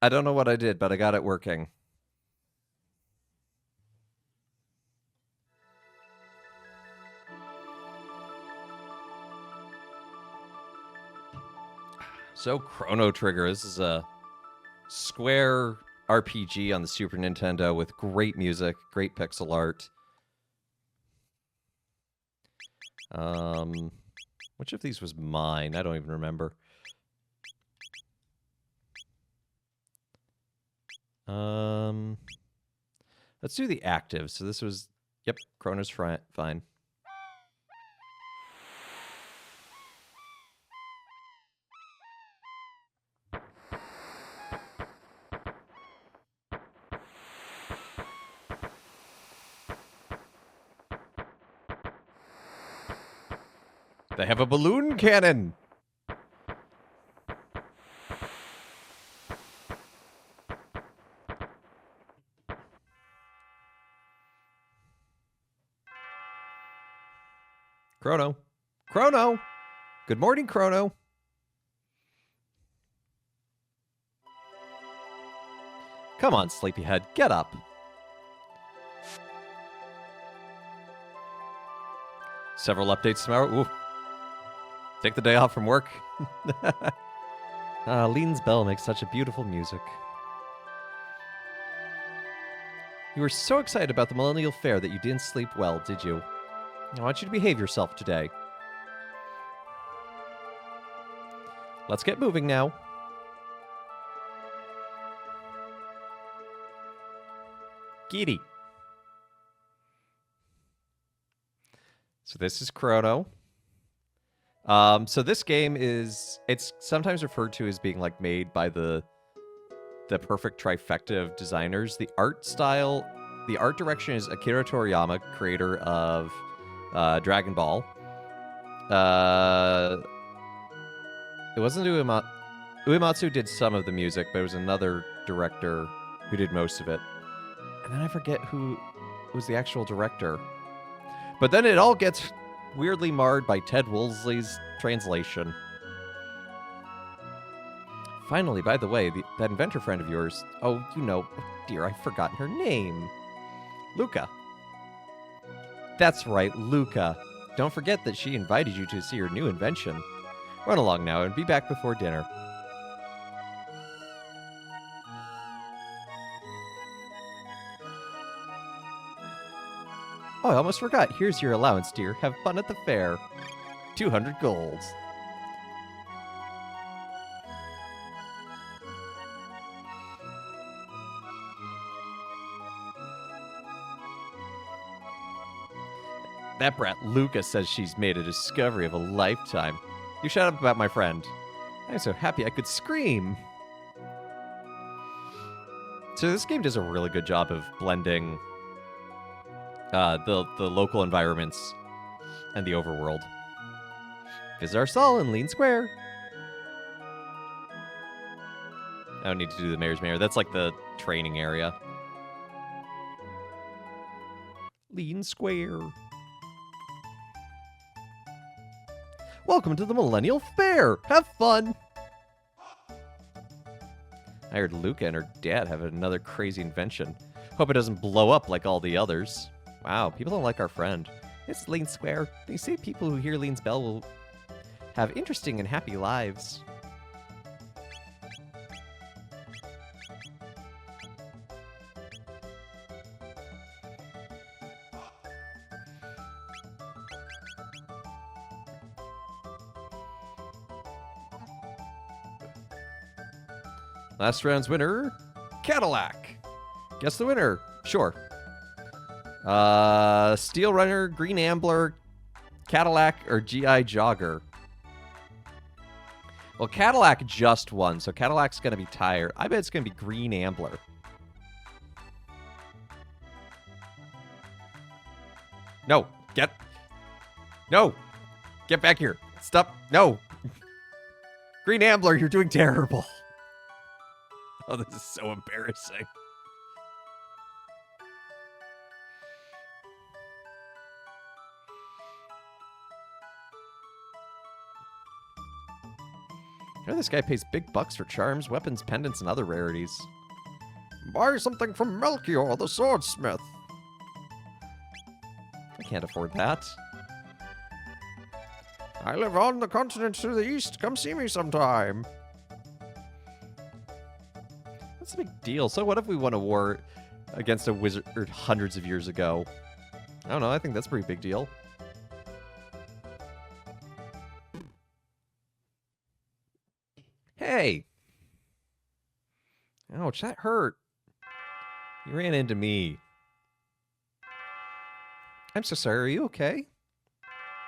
I don't know what I did, but I got it working. So Chrono Trigger, this is a Square RPG on the Super Nintendo with great music, great pixel art. Which of these was mine? I don't even remember. Let's do the active. So this was, yep, Chrono's fine. They have a balloon cannon! Chrono. Chrono! Good morning, Chrono. Come on, sleepyhead, get up. Several updates tomorrow. Ooh. Take the day off from work. Lean's bell makes such a beautiful music. You were so excited about the Millennial Fair that you didn't sleep well, did you? I want you to behave yourself today. Let's get moving now. Giddy. So this is Chrono. So this game it's sometimes referred to as being like made by the perfect trifecta of designers. The art style, the art direction is Akira Toriyama, creator of Dragon Ball. It wasn't Uematsu. Uematsu did some of the music, but it was another director who did most of it. And then I forget who was the actual director. But then it all gets weirdly marred by Ted Woolsey's translation. Finally, by the way, that inventor friend of yours, oh dear, I've forgotten her name. Luca. That's right, Luca. Don't forget that she invited you to see her new invention. Run along now and be back before dinner. Oh, I almost forgot. Here's your allowance, dear. Have fun at the fair. 200 golds. That brat Luca says she's made a discovery of a lifetime. You shut up about my friend. I'm so happy I could scream. So this game does a really good job of blending the local environments and the overworld. Visit our stall in Lean Square. I don't need to do the Mayor's Mayor. That's like the training area. Lean Square. Welcome to the Millennial Fair. Have fun. I heard Luca and her dad have another crazy invention. Hope it doesn't blow up like all the others. Wow, people don't like our friend. It's Lean Square. They say people who hear Lean's bell will have interesting and happy lives. Last round's winner, Cadillac. Guess the winner. Sure. Steel Runner, Green Ambler, Cadillac, or GI Jogger. Well, Cadillac just won, so Cadillac's going to be tired. I bet it's going to be Green Ambler. No, get back here. Stop. No. Green Ambler, you're doing terrible. Oh, this is so embarrassing. You know, this guy pays big bucks for charms, weapons, pendants, and other rarities. Buy something from Melchior, the swordsmith. I can't afford that. I live on the continent to the east. Come see me sometime. That's a big deal. So what if we won a war against a wizard hundreds of years ago? I don't know. I think that's a pretty big deal. Hey. Ouch, that hurt. You ran into me. I'm so sorry. Are you okay?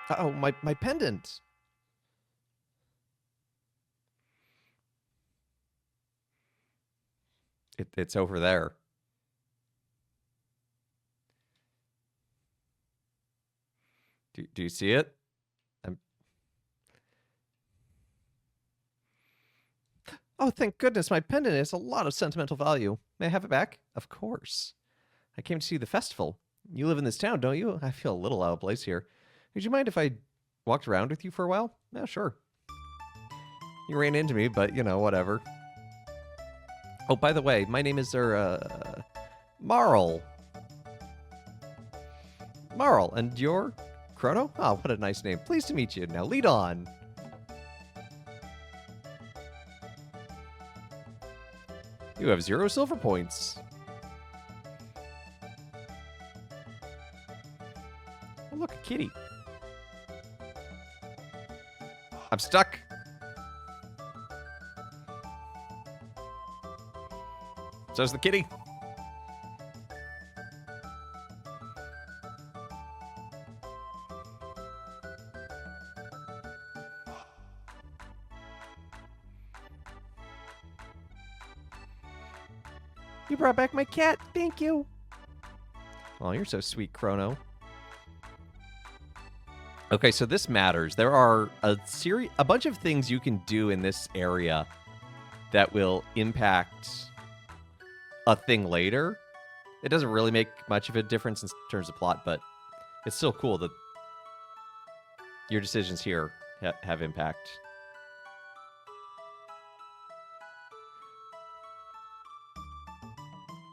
Uh-oh, my pendant. It's over there. Do you see it? Oh, thank goodness, my pendant has a lot of sentimental value. May I have it back? Of course. I came to see the festival. You live in this town, don't you? I feel a little out of place here. Would you mind if I walked around with you for a while? Yeah, sure. You ran into me, but, you know, whatever. Oh, by the way, my name is, Marl. Marl, and you're Chrono? Oh, what a nice name. Pleased to meet you. Now lead on. You have 0 silver points. Oh, look, a kitty. I'm stuck. So's the kitty. You brought back my cat. Thank you. Oh, you're so sweet, Chrono. Okay, so this matters. There are a bunch of things you can do in this area that will impact a thing later. It doesn't really make much of a difference in terms of plot, but it's still cool that your decisions here have impact.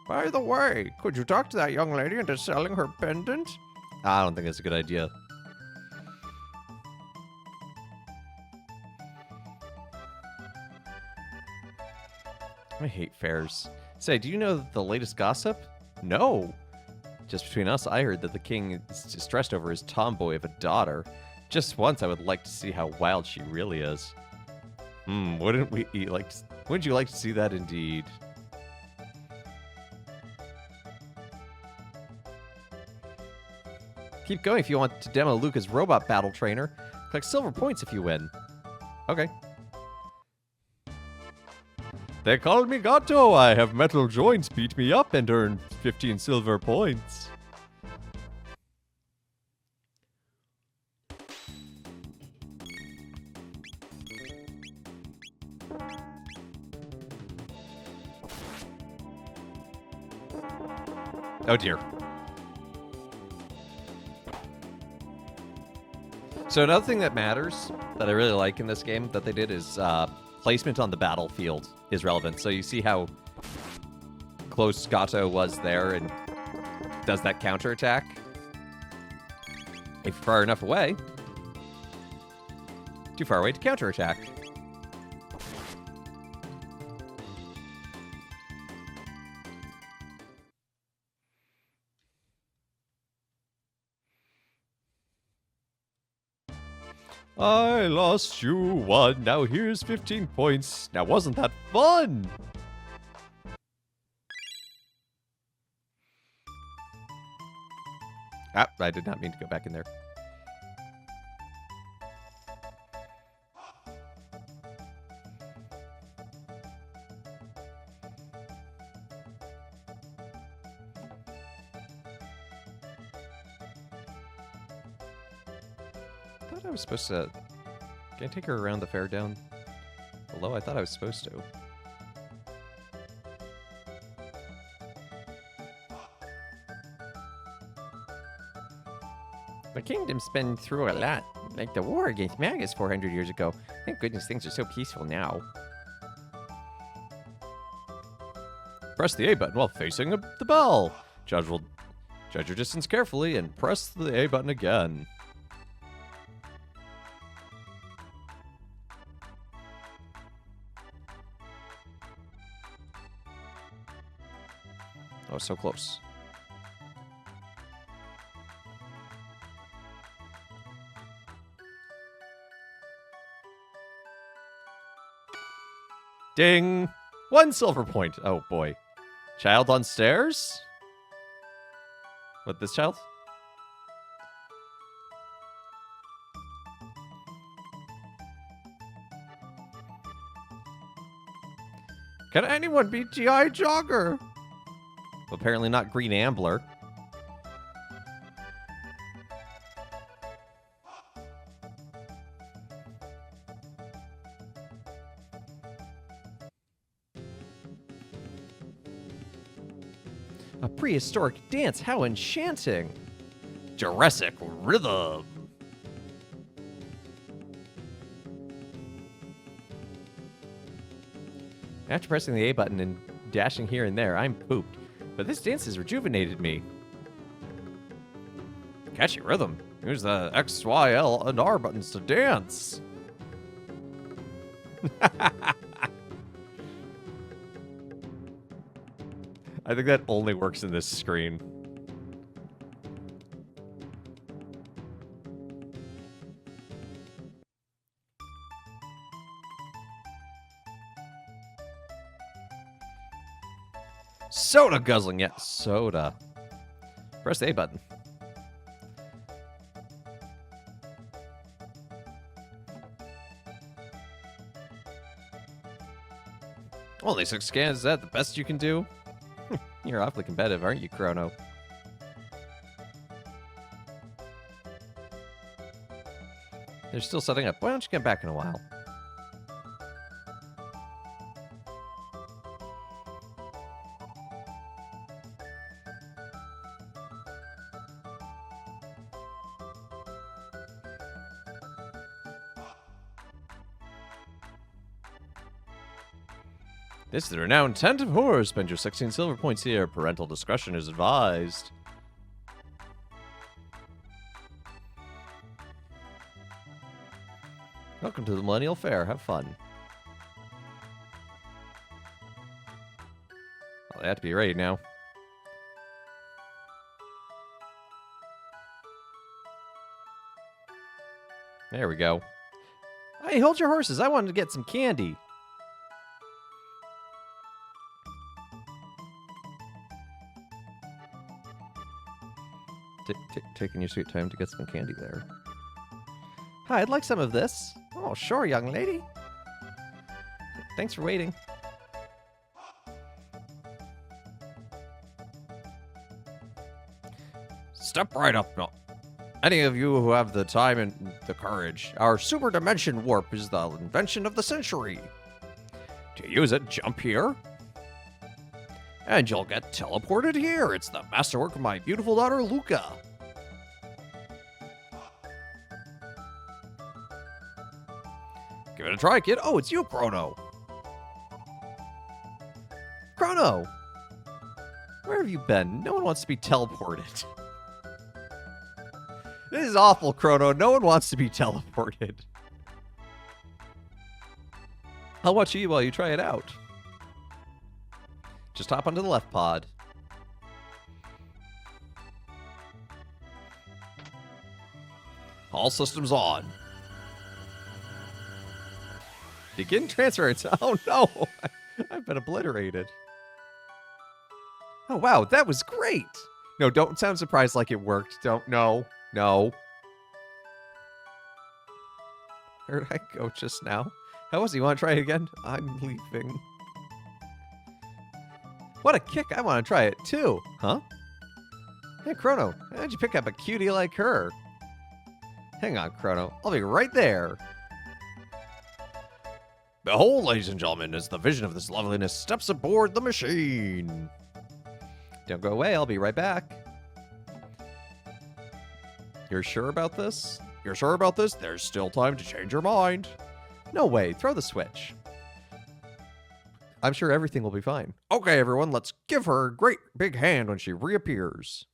By the way, could you talk to that young lady into selling her pendant? I don't think that's a good idea. I hate fairs. Say, do you know the latest gossip? No. Just between us, I heard that the king is distressed over his tomboy of a daughter. Just once, I would like to see how wild she really is. Wouldn't you like to see that indeed? Keep going if you want to demo Luca's robot battle trainer. Collect silver points if you win. Okay. They call me Gato. I have metal joints. Beat me up and earn 15 silver points. Oh dear. So another thing that matters, that I really like in this game that they did is placement on the battlefield is relevant. So you see how close Gato was there and does that counterattack. If you're far enough away, too far away to counterattack. I lost you one. Now here's 15 points. Now wasn't that fun? Ah, I did not mean to go back in there. I thought I was supposed to... Can I take her around the fair down below? I thought I was supposed to. My kingdom's been through a lot, like the war against Magus 400 years ago. Thank goodness things are so peaceful now. Press the A button while facing the bell. Judge will judge your distance carefully and press the A button again. Oh, so close. Ding! 1 silver point. Oh, boy. Child on stairs? What, this child? Can anyone be G.I. Jogger? Apparently not Green Ambler. A prehistoric dance, how enchanting! Jurassic rhythm! After pressing the A button and dashing here and there, I'm pooped. But this dance has rejuvenated me. Catchy rhythm. Use the X, Y, L, and R buttons to dance. I think that only works in this screen. Soda guzzling, yeah, soda. Press the A button. Only 6 scans, is that the best you can do? You're awfully competitive, aren't you, Chrono? They're still setting up. Why don't you get back in a while? This is the renowned Tent of Horrors. Spend your 16 silver points here. Parental discretion is advised. Welcome to the Millennial Fair. Have fun. Well, they have to be ready now. There we go. Hey, hold your horses. I wanted to get some candy. Taking your sweet time to get some candy there. Hi, I'd like some of this. Oh, sure, young lady. Thanks for waiting. Step right up, no. Any of you who have the time and the courage. Our super dimension warp is the invention of the century. To use it, jump here. And you'll get teleported here. It's the masterwork of my beautiful daughter, Luca. Give it a try, kid. Oh, it's you, Chrono. Chrono! Where have you been? No one wants to be teleported. This is awful, Chrono. No one wants to be teleported. I'll watch you while you try it out. Just hop onto the left pod. All systems on. Begin transference. Oh no, I've been obliterated. Oh wow, that was great. No, don't sound surprised like it worked. Don't, no. Where did I go just now? How was it? You want to try it again? I'm leaving. What a kick. I want to try it too. Huh? Hey, Chrono, how'd you pick up a cutie like her? Hang on, Chrono. I'll be right there. Behold, ladies and gentlemen, as the vision of this loveliness steps aboard the machine. Don't go away. I'll be right back. You're sure about this? You're sure about this? There's still time to change your mind. No way. Throw the switch. I'm sure everything will be fine. Okay, everyone, let's give her a great big hand when she reappears.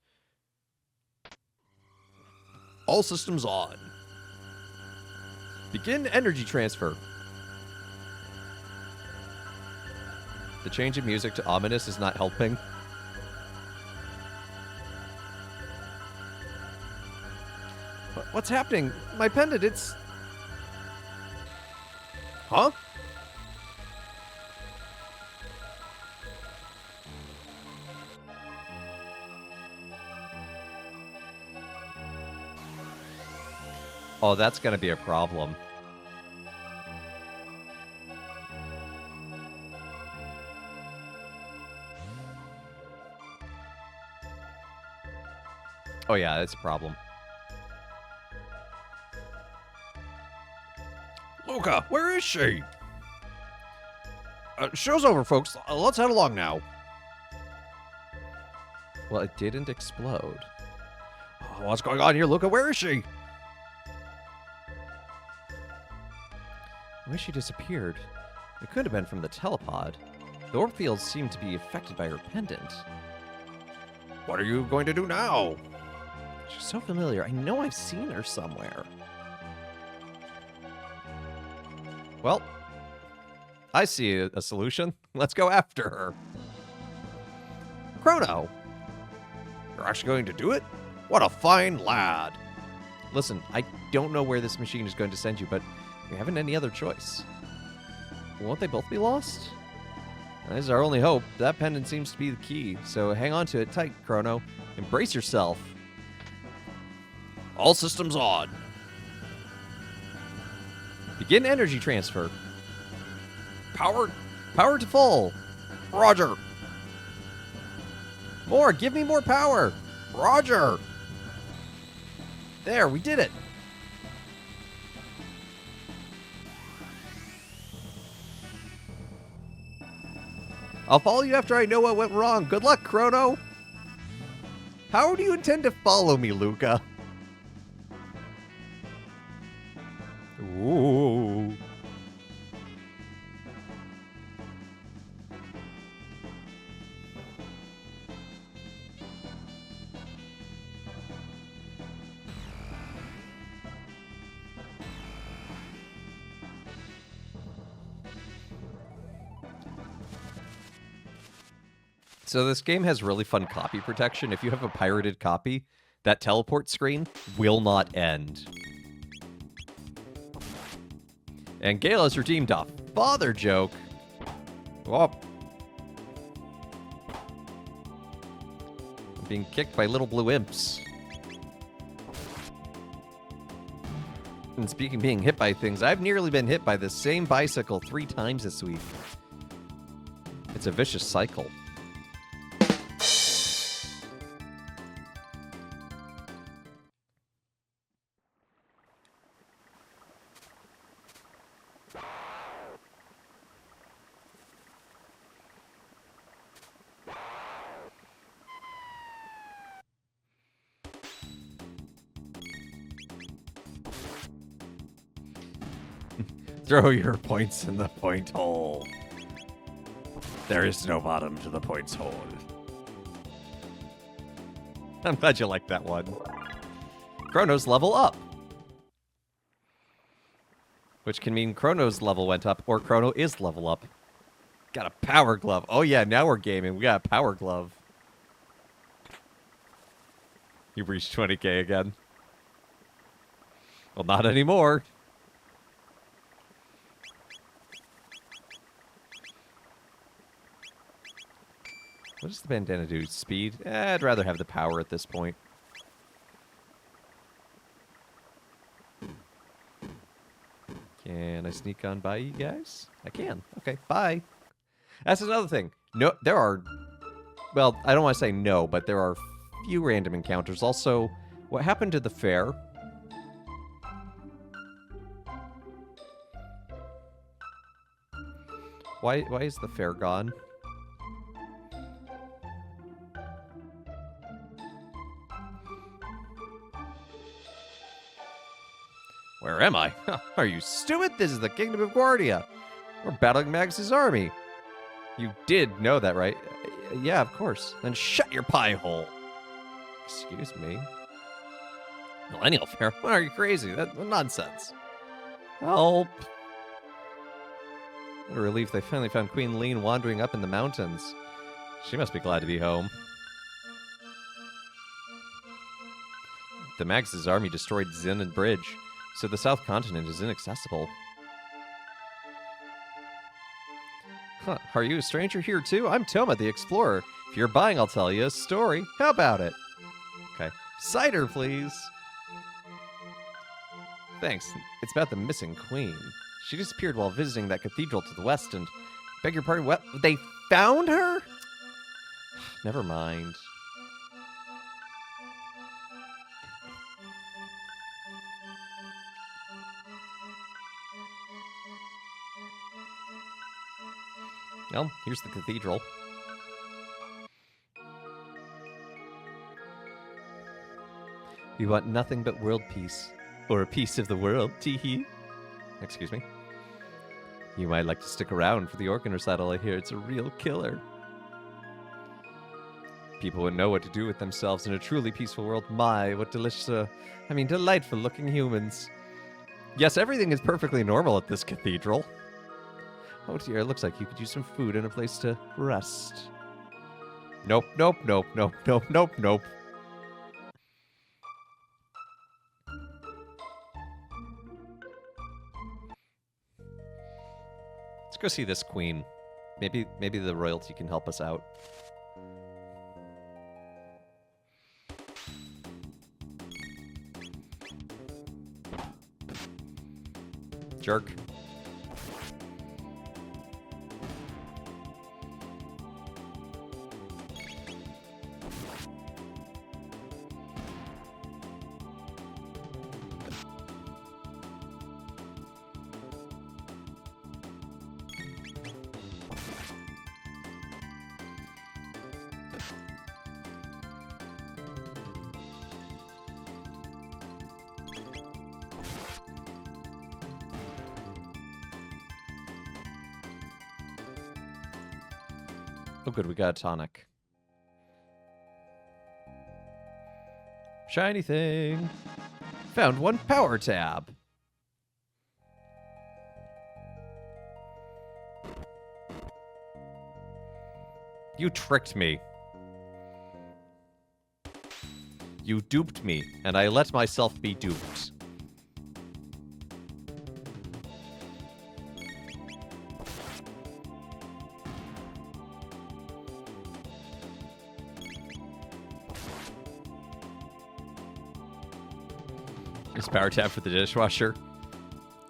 All systems on. Begin energy transfer. The change in music to ominous is not helping. What's happening? My pendant, it's... Huh? Oh, that's gonna be a problem. Oh yeah, that's a problem. Luca, where is she? Show's over, folks. Let's head along now. Well, it didn't explode. Oh, what's going on here, Luca? Where is she? I wish she disappeared. It could have been from the telepod. The orb fields seem to be affected by her pendant. What are you going to do now? She's so familiar. I know I've seen her somewhere. Well, I see a solution. Let's go after her. Chrono! You're actually going to do it? What a fine lad. Listen, I don't know where this machine is going to send you, but we haven't any other choice. Won't they both be lost? That is our only hope. That pendant seems to be the key, so hang on to it tight, Chrono. Embrace yourself. All systems on. Begin energy transfer. Power to full. Roger. More, give me more power. Roger. There, we did it. I'll follow you after I know what went wrong. Good luck, Chrono. How do you intend to follow me, Luca? Ooh. So this game has really fun copy protection. If you have a pirated copy, that teleport screen will not end. And Gale has redeemed a father joke. Oh. Being kicked by little blue imps. And speaking of being hit by things, I've nearly been hit by the same bicycle 3 times this week. It's a vicious cycle. Throw your points in the point hole. There is no bottom to the points hole. I'm glad you liked that one. Chrono's level up. Which can mean Chrono's level went up, or Chrono is level up. Got a power glove. Oh yeah, now we're gaming. We got a power glove. You've reached 20k again. Well, not anymore. What does the bandana do? Speed? I'd rather have the power at this point. Can I sneak on by you guys? I can. Okay, bye. That's another thing. No, there are... Well, I don't want to say no, but there are few random encounters. Also, what happened to the fair? Why is the fair gone? Where am I? Are you stupid? This is the Kingdom of Guardia. We're battling Magus' army. You did know that, right? Yeah, of course. Then shut your pie hole. Excuse me? Millennial Fair? Why are you crazy? That's nonsense. Help. What a relief they finally found Queen Lean wandering up in the mountains. She must be glad to be home. The Magus' army destroyed Zinnan Bridge, so the South Continent is inaccessible. Huh, are you a stranger here too? I'm Toma the Explorer. If you're buying, I'll tell you a story. How about it? Okay. Cider, please. Thanks. It's about the missing queen. She disappeared while visiting that cathedral to the west and... Beg your pardon, what? They found her? Never mind. Well, here's the cathedral. We want nothing but world peace. Or a piece of the world, teehee. Excuse me. You might like to stick around for the organ recital. I hear it's a real killer. People would know what to do with themselves in a truly peaceful world. My, what delicious, delightful looking humans. Yes, everything is perfectly normal at this cathedral. Oh dear, it looks like you could use some food and a place to rest. Nope, nope, nope, nope, nope, nope, nope. Let's go see this queen. Maybe the royalty can help us out. Jerk. Oh good, we got a tonic. Shiny thing. Found one power tab. You tricked me. You duped me, and I let myself be duped. Is power tab for the dishwasher?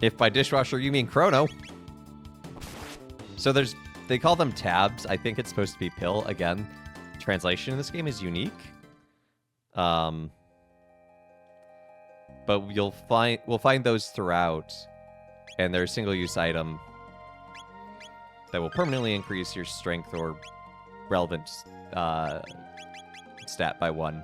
If by dishwasher you mean Chrono. So they call them tabs. I think it's supposed to be pill. Again, translation in this game is unique. But we'll find those throughout, and they're a single-use item that will permanently increase your strength or relevant stat by 1.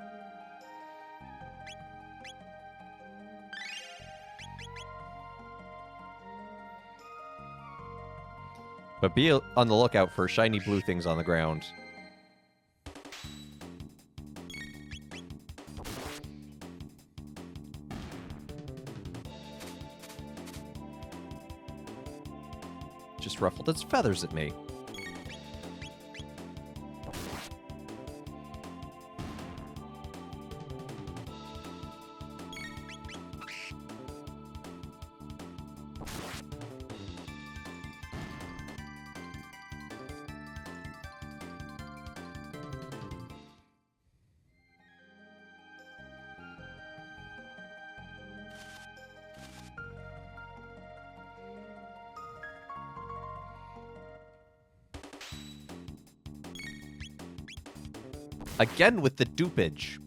But be on the lookout for shiny blue things on the ground. Just ruffled its feathers at me. Again with the dupage.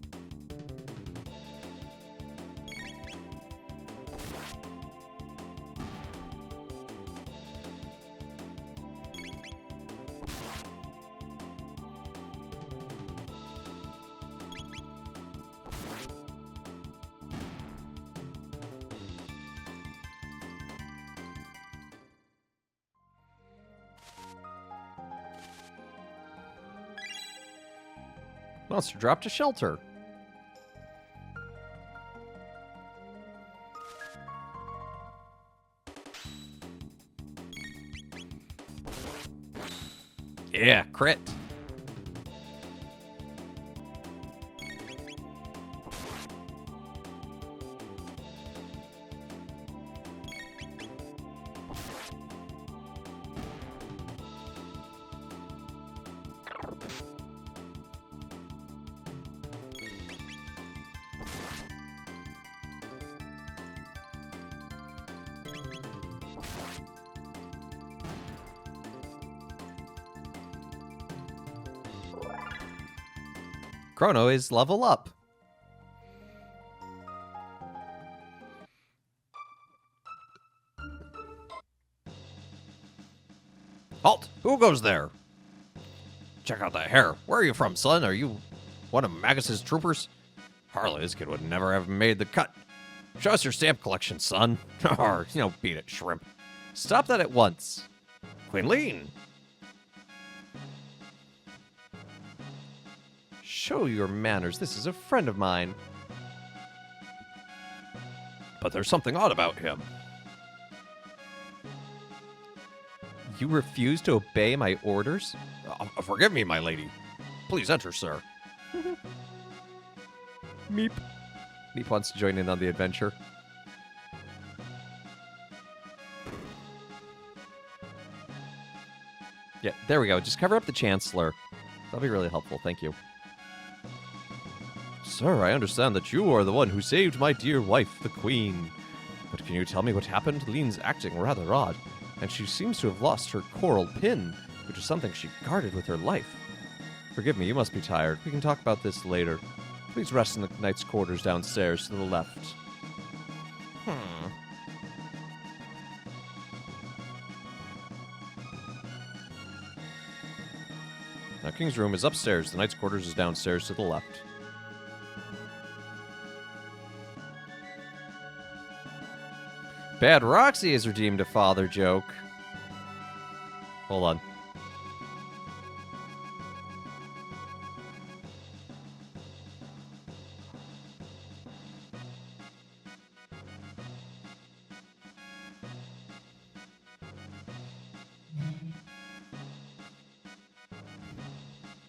Monster dropped a shelter. Yeah, crit. Chrono is level up. Halt! Who goes there? Check out that hair. Where are you from, son? Are you one of Magus's troopers? Harley, this kid would never have made the cut. Show us your stamp collection, son. Or, beat it, shrimp. Stop that at once. Quinleen! Show your manners. This is a friend of mine. But there's something odd about him. You refuse to obey my orders? Forgive me, my lady. Please enter, sir. Meep. Meep wants to join in on the adventure. Yeah, there we go. Just cover up the Chancellor. That'll be really helpful. Thank you. Sir, I understand that you are the one who saved my dear wife, the Queen. But can you tell me what happened? Lean's acting rather odd, and she seems to have lost her coral pin, which is something she guarded with her life. Forgive me, you must be tired. We can talk about this later. Please rest in the knight's quarters downstairs to the left. Now, King's room is upstairs. The knight's quarters is downstairs to the left. Bad Roxy has redeemed a father joke. Hold on.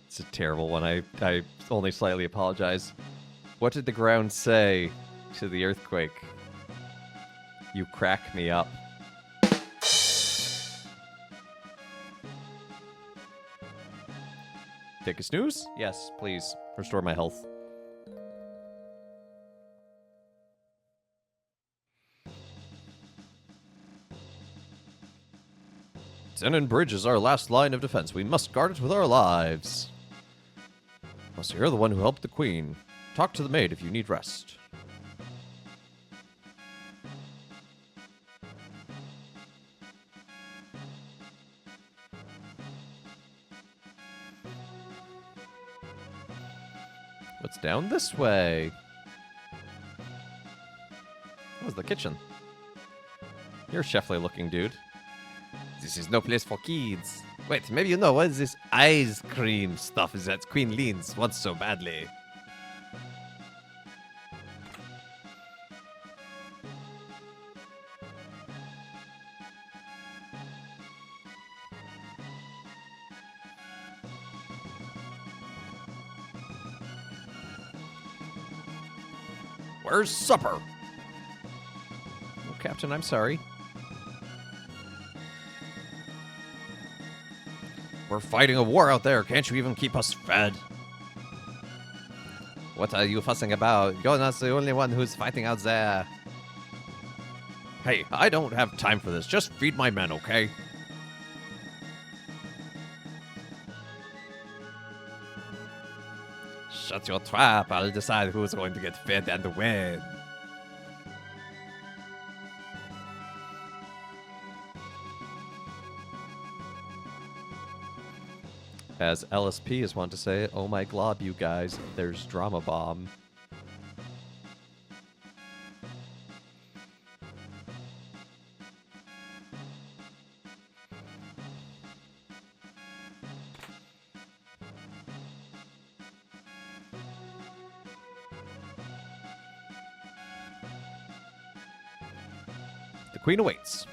It's a terrible one. I only slightly apologize. What did the ground say to the earthquake? You crack me up. Take a snooze? Yes, please. Restore my health. Zenon Bridge is our last line of defense. We must guard it with our lives. Plus, you're the one who helped the Queen. Talk to the maid if you need rest. What's down this way? What's the kitchen? You're a chefly looking dude. This is no place for kids. Wait, maybe you know what is this ice cream stuff is that Queen Leans wants so badly. Where's supper? Oh, Captain, I'm sorry. We're fighting a war out there. Can't you even keep us fed? What are you fussing about? You're not the only one who's fighting out there. Hey, I don't have time for this. Just feed my men, okay? Shut your trap. I'll decide who's going to get fed and when. As LSP is wont to say, oh my glob, you guys, there's Drama Bomb. Queen awaits.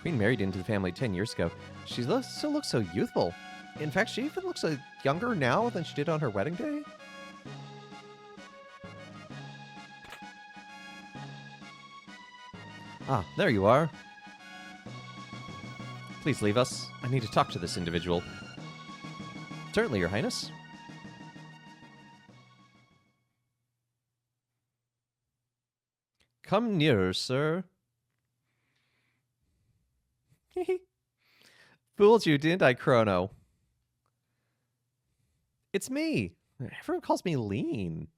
Queen married into the family 10 years ago. She still looks so youthful. In fact, she even looks younger now than she did on her wedding day. Ah, there you are. Please leave us. I need to talk to this individual. Certainly, Your Highness. Come nearer, sir. Fooled you, didn't I, Chrono? It's me. Everyone calls me Lean.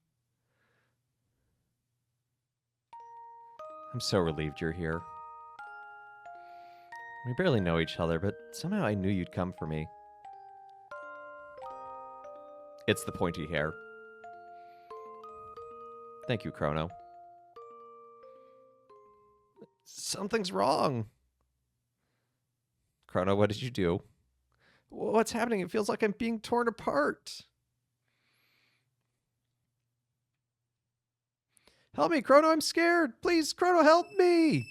I'm so relieved you're here. We barely know each other, but somehow I knew you'd come for me. It's the pointy hair. Thank you, Chrono. Something's wrong. Chrono, what did you do? What's happening? It feels like I'm being torn apart. Help me, Chrono, I'm scared. Please, Chrono, help me.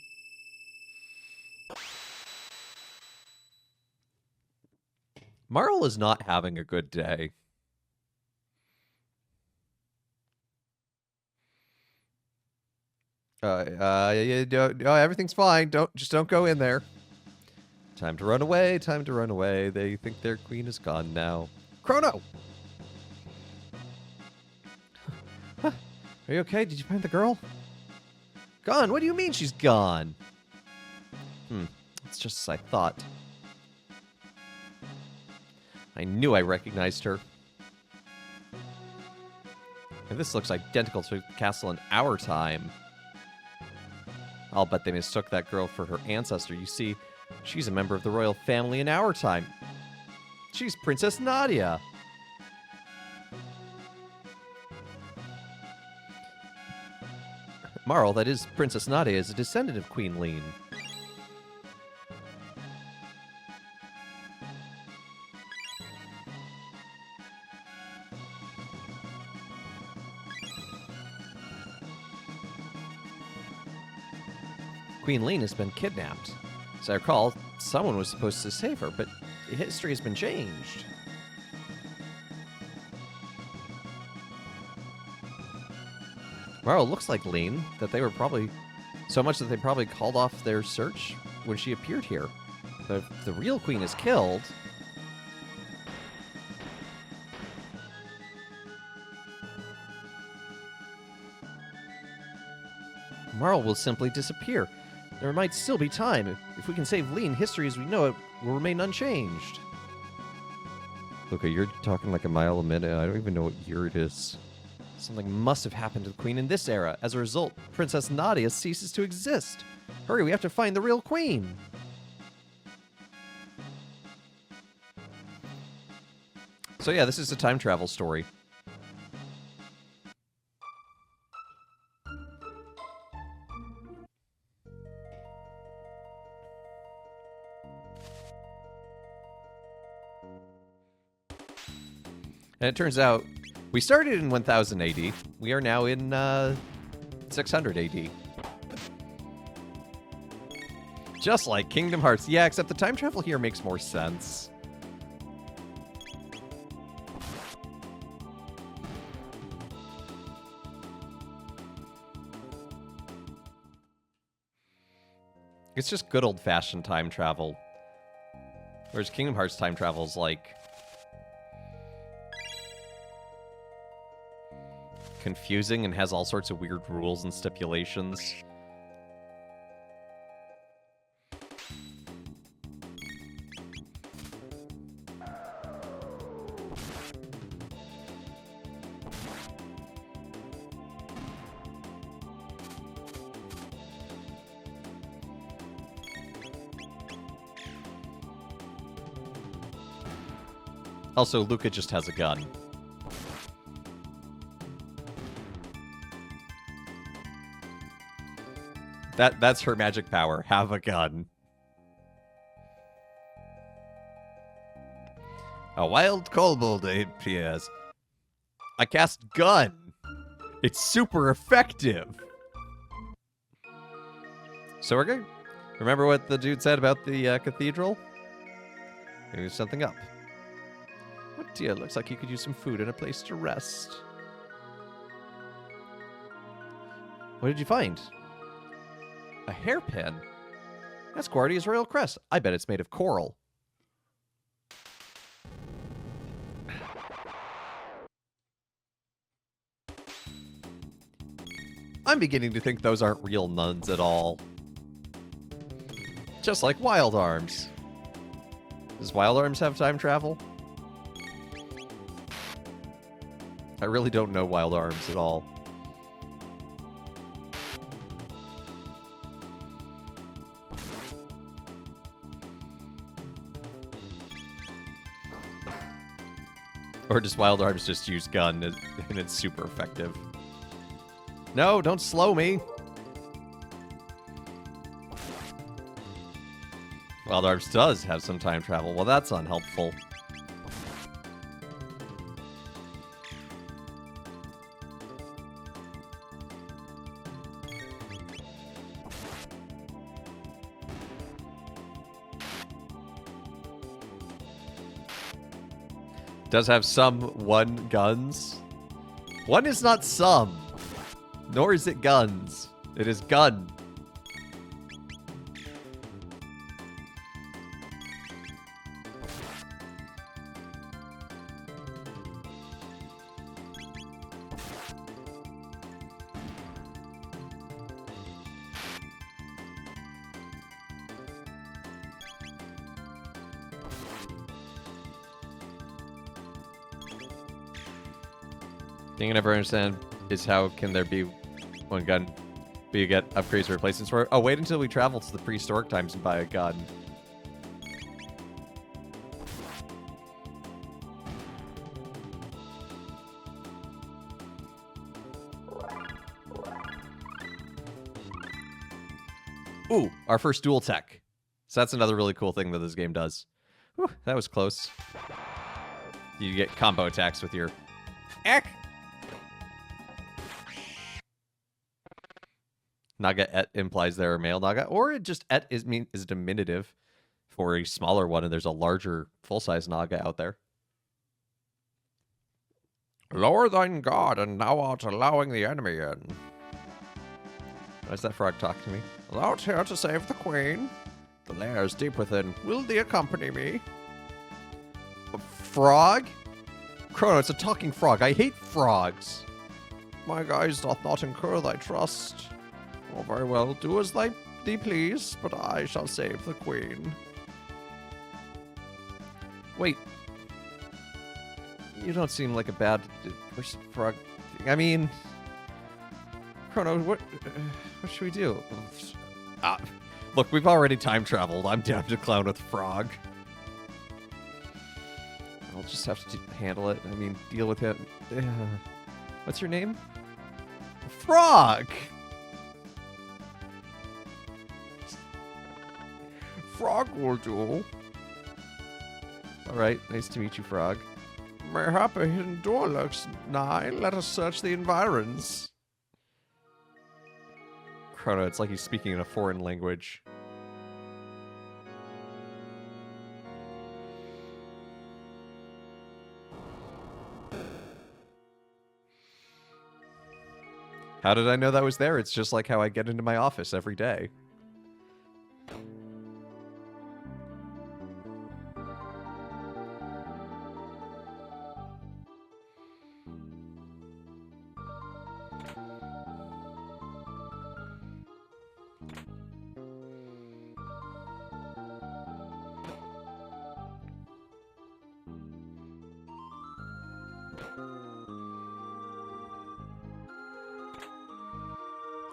Marl is not having a good day. Everything's fine. Just don't go in there. Time to run away. Time to run away. They think their queen is gone now. Chrono! Are you okay? Did you find the girl? Gone? What do you mean she's gone? It's just as I thought. I knew I recognized her. And this looks identical to the castle in our time. I'll bet they mistook that girl for her ancestor. You see, she's a member of the royal family in our time. She's Princess Nadia. Marl, that is, Princess Nadia is a descendant of Queen Lean. Queen Lean has been kidnapped. As I recall, someone was supposed to save her, but history has been changed. Marl looks like Lean, that they were probably... so much that they probably called off their search when she appeared here. But if the real queen is killed... Marl will simply disappear. There might still be time. If we can save Lean, history as we know it will remain unchanged. Luca, you're talking like a mile a minute. I don't even know what year it is. Something must have happened to the queen in this era. As a result, Princess Nadia ceases to exist. Hurry, we have to find the real queen. So yeah, this is a time travel story. And it turns out, we started in 1000 AD. We are now in 600 AD. Just like Kingdom Hearts. Yeah, except the time travel here makes more sense. It's just good old-fashioned time travel. Whereas Kingdom Hearts time travel is like... confusing and has all sorts of weird rules and stipulations. Also, Luca just has a gun. That's her magic power. Have a gun. A wild kobold, it appears. I cast gun. It's super effective. So we're good. Remember what the dude said about the cathedral? Maybe there's something up. Oh dear, looks like you could use some food and a place to rest. What did you find? A hairpin? That's Guardia's royal crest. I bet it's made of coral. I'm beginning to think those aren't real nuns at all. Just like Wild Arms. Does Wild Arms have time travel? I really don't know Wild Arms at all. Or does Wild Arms just use gun and it's super effective? No, don't slow me! Wild Arms does have some time travel. Well, that's unhelpful. Does have some one guns. One is not some, nor is it guns. It is gun. Thing I never understand is how can there be one gun, but you get upgrades or replacements for it? Oh, wait until we travel to the prehistoric times and buy a gun. Ooh, our first dual tech. So that's another really cool thing that this game does. Whew, that was close. You get combo attacks with your... Eck! Naga et implies they're a male Naga, or it just et is diminutive for a smaller one, and there's a larger full-size Naga out there. Lower thine guard, and thou art allowing the enemy in. Why does that frog talk to me? Thou art here to save the queen. The lair is deep within. Will thee accompany me? A frog? Chrono, it's a talking frog. I hate frogs. My guise doth not incur thy trust. Oh, very well. Do as thee please, but I shall save the queen. Wait. You don't seem like a bad frog. I mean... Chrono, what should we do? Look, we've already time traveled. I'm down to clown with frog. I'll just have to handle it. I mean, deal with it. What's your name? Frog! Frog will do. Alright, nice to meet you, Frog. Mayhap a hidden door lurks nigh. Let us search the environs. Chrono, it's like he's speaking in a foreign language. How did I know that was there? It's just like how I get into my office every day.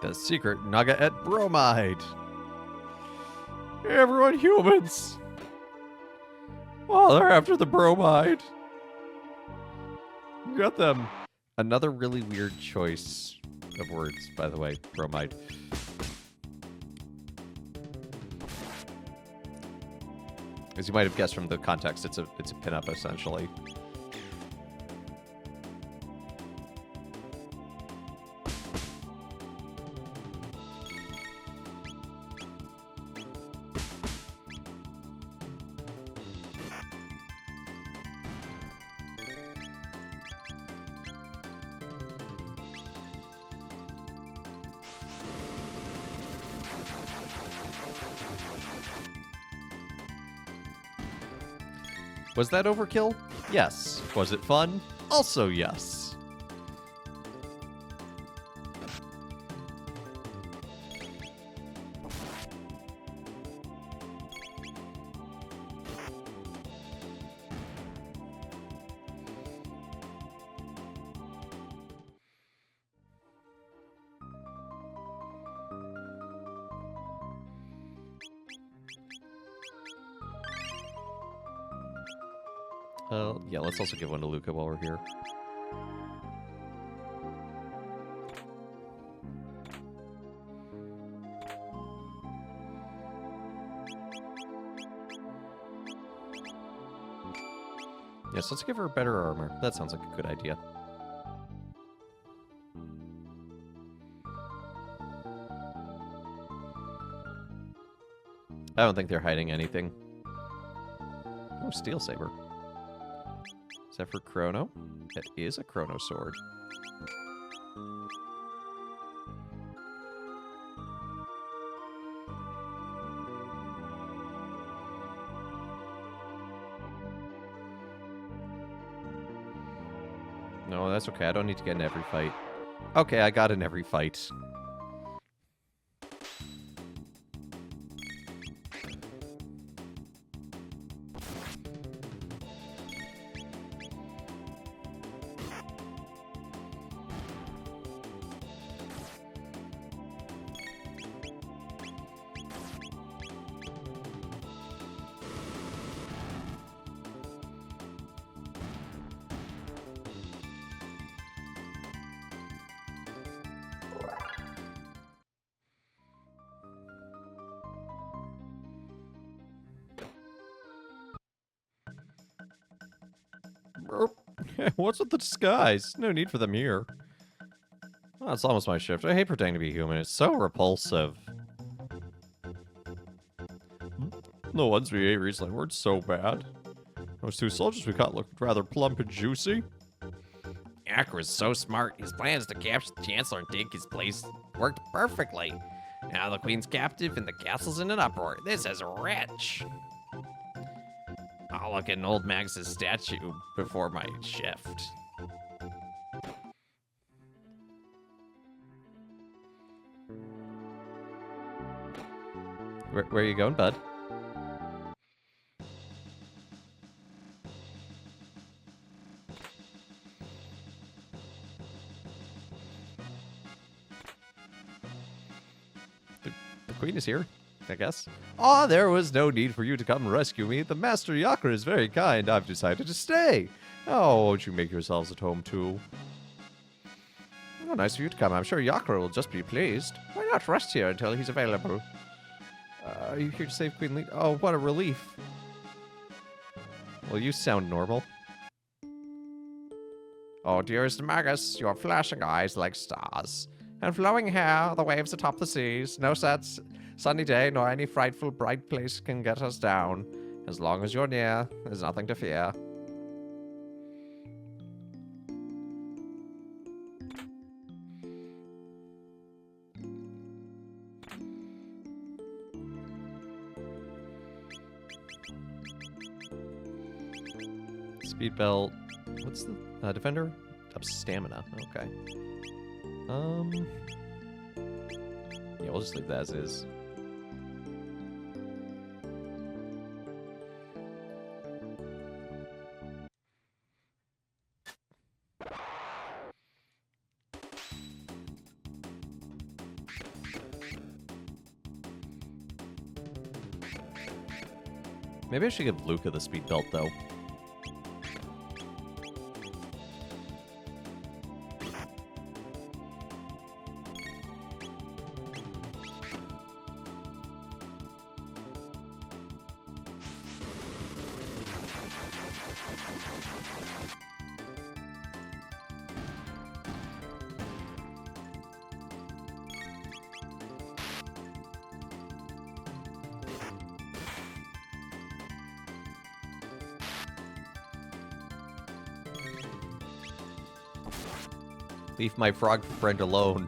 The secret Naga et bromide. Hey everyone, humans! Oh, they're after the bromide. You got them. Another really weird choice of words, by the way. Bromide. As you might have guessed from the context, it's a pinup essentially. Was that overkill? Yes. Was it fun? Also yes. Yeah, let's also give one to Luca while we're here. Yes, let's give her better armor. That sounds like a good idea. I don't think they're hiding anything. Oh, Steel Saber. Is that for Chrono? It is a Chrono sword. No, that's okay. I don't need to get in every fight. Okay, I got in every fight. What's with the disguise? No need for them here. Oh, it's almost my shift. I hate pretending to be human. It's so repulsive. The ones we ate recently weren't so bad. Those two soldiers we caught looked rather plump and juicy. Acker is so smart. His plans to capture the Chancellor and take his place worked perfectly. Now the Queen's captive and the castle's in an uproar. This is rich. I'll look at an old Max's statue before my shift. Where are you going, bud? The Queen is here, I guess. Ah, there was no need for you to come rescue me. The Master Yakra is very kind. I've decided to stay. Oh, won't you make yourselves at home, too? Oh, nice of you to come. I'm sure Yakra will just be pleased. Why not rest here until he's available? Are you here to save Queen Lee? Oh, what a relief. Well, you sound normal. Oh, dearest Magus, your flashing eyes like stars, and flowing hair, the waves atop the seas. No sad sunny day, nor any frightful bright place can get us down. As long as you're near, there's nothing to fear. Speed belt. What's the defender? Up stamina. Okay. Yeah, we'll just leave that as is. Maybe I should give Luca the speed belt, though. Leave my frog friend alone.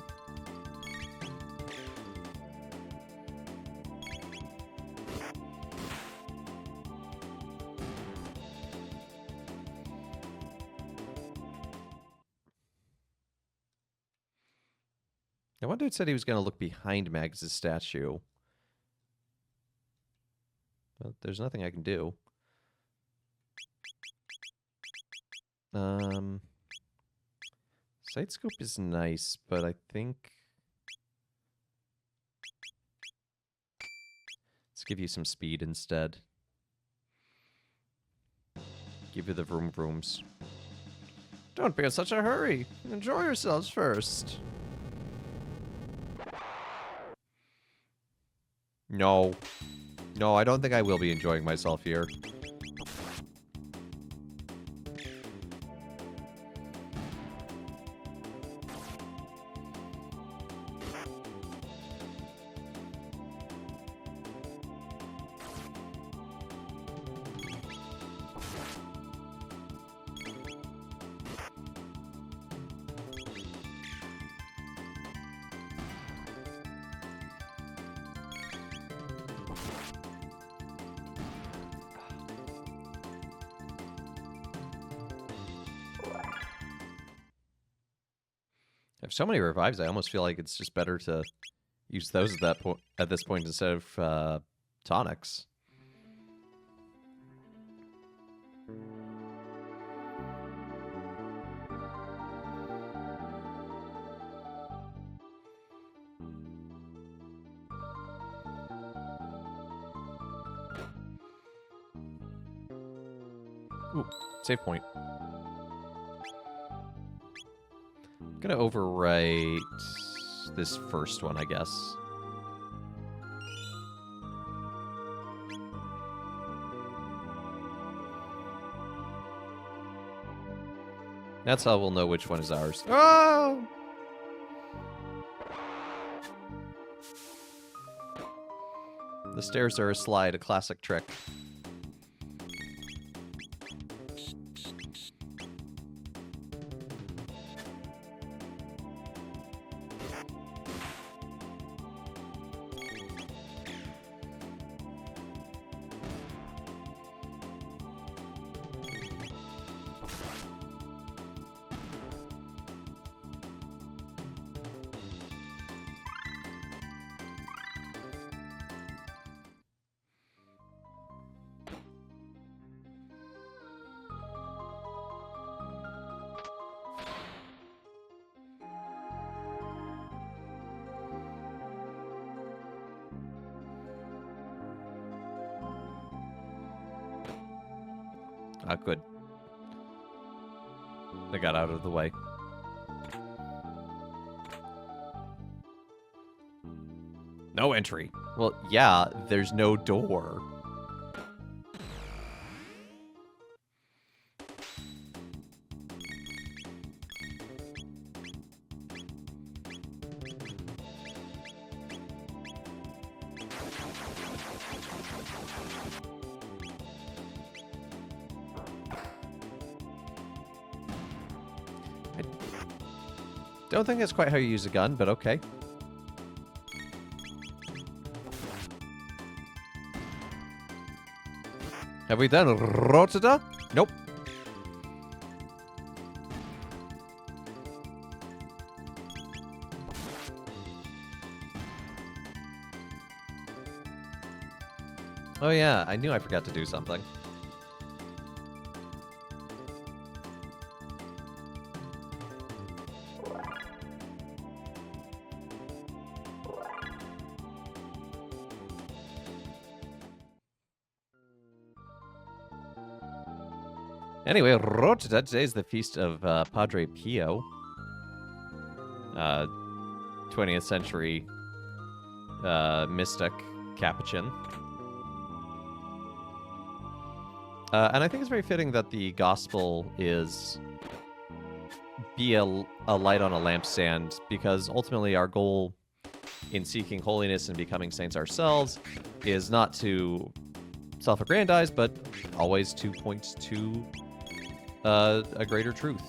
I one dude said he was going to look behind Mags' statue. But there's nothing I can do. Sight scope is nice, but I think... Let's give you some speed instead. Give you the vroom vrooms. Don't be in such a hurry. Enjoy yourselves first. No. No, I don't think I will be enjoying myself here. I have so many revives, I almost feel like it's just better to use those at this point instead of tonics. Ooh, save point. I'm gonna overwrite this first one, I guess. That's how we'll know which one is ours. Oh! The stairs are a slide, a classic trick. Ah, good. They got out of the way. No entry. Well, yeah, there's no door. Don't think that's quite how you use a gun, but okay. Have we done Rotada? Nope. Oh yeah, I knew I forgot to do something. Anyway, Rotada, today is the feast of Padre Pio. 20th century mystic Capuchin. And I think it's very fitting that the gospel is be a light on a lampstand, because ultimately our goal in seeking holiness and becoming saints ourselves is not to self-aggrandize, but always to point to a greater truth.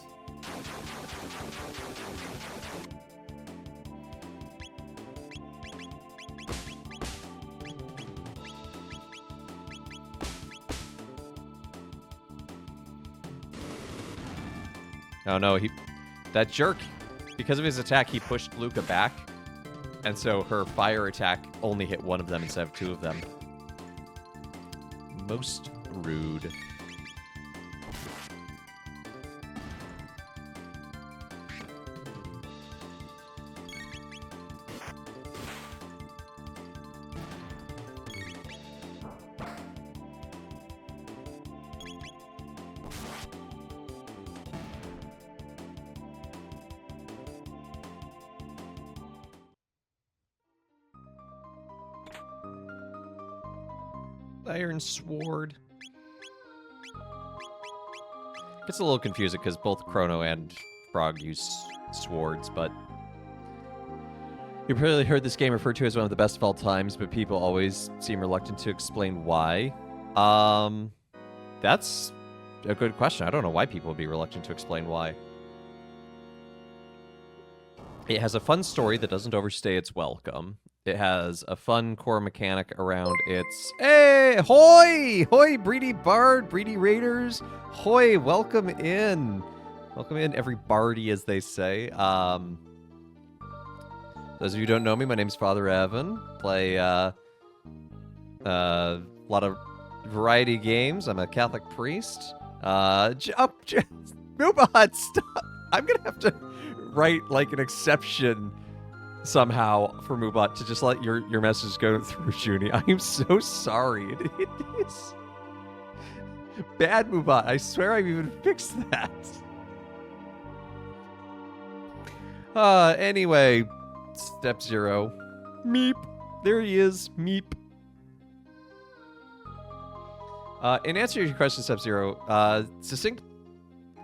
Oh no, that jerk, because of his attack, he pushed Luca back, And so her fire attack only hit one of them instead of two of them. Most rude. Iron Sword. It's a little confusing because both Chrono and Frog use swords, but you've probably heard this game referred to as one of the best of all times, but people always seem reluctant to explain why. That's a good question. I don't know why people would be reluctant to explain why. It has a fun story that doesn't overstay its welcome. It has a fun core mechanic around its... Hey! Hoy! Hoy, Breedy Bard, Breedy Raiders! Hoy, welcome in! Welcome in, every Bardy, as they say. Those of you who don't know me, my name's Father Evan. Play a lot of variety games. I'm a Catholic priest. Moobot, stop! I'm gonna have to write, like, an exception somehow for Moobot to just let your message go through, Junie. I am so sorry. It is bad, Moobot. I swear I've even fixed that. Anyway, step 0. Meep. There he is. Meep. In answer to your question, step 0, succinct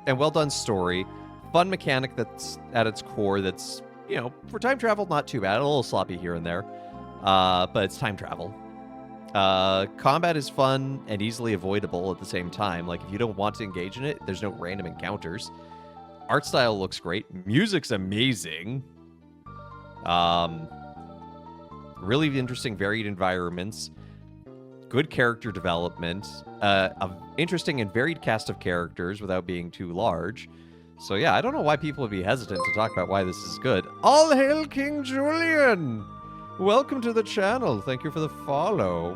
and well done story. Fun mechanic that's at its core that's, you know, for time travel, not too bad. A little sloppy here and there, but it's time travel. Combat is fun and easily avoidable at the same time. Like, if you don't want to engage in it, there's no random encounters. Art style looks great. Music's amazing. Really interesting, varied environments. Good character development. An interesting and varied cast of characters without being too large. So yeah, I don't know why people would be hesitant to talk about why this is good. All hail King Julian! Welcome to the channel. Thank you for the follow.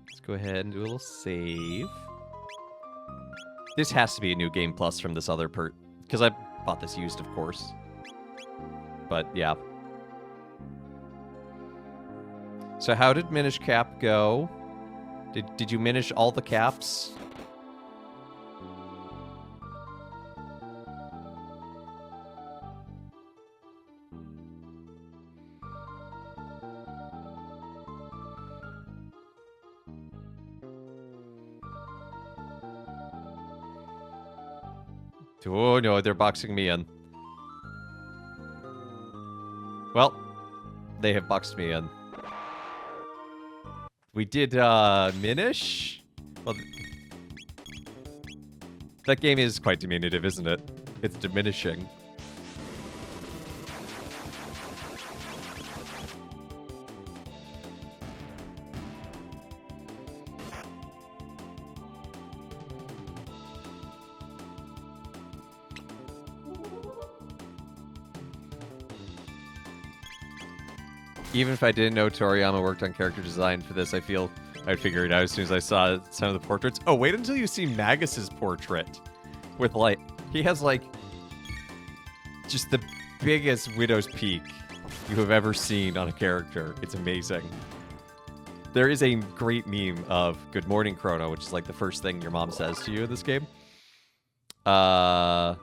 Let's go ahead and do a little save. This has to be a new Game Plus from this other because I bought this used, of course. But, yeah. So how did Minish Cap go? Did you minish all the caps? Oh no, they're boxing me in. Well, they have boxed me in. We did, Minish? Well, that game is quite diminutive, isn't it? It's diminishing. Even if I didn't know Toriyama worked on character design for this, I feel I'd figure it out as soon as I saw some of the portraits. Oh, wait until you see Magus's portrait. With, like, he has, like, just the biggest widow's peak you have ever seen on a character. It's amazing. There is a great meme of Good Morning Chrono, which is, like, the first thing your mom says to you in this game. And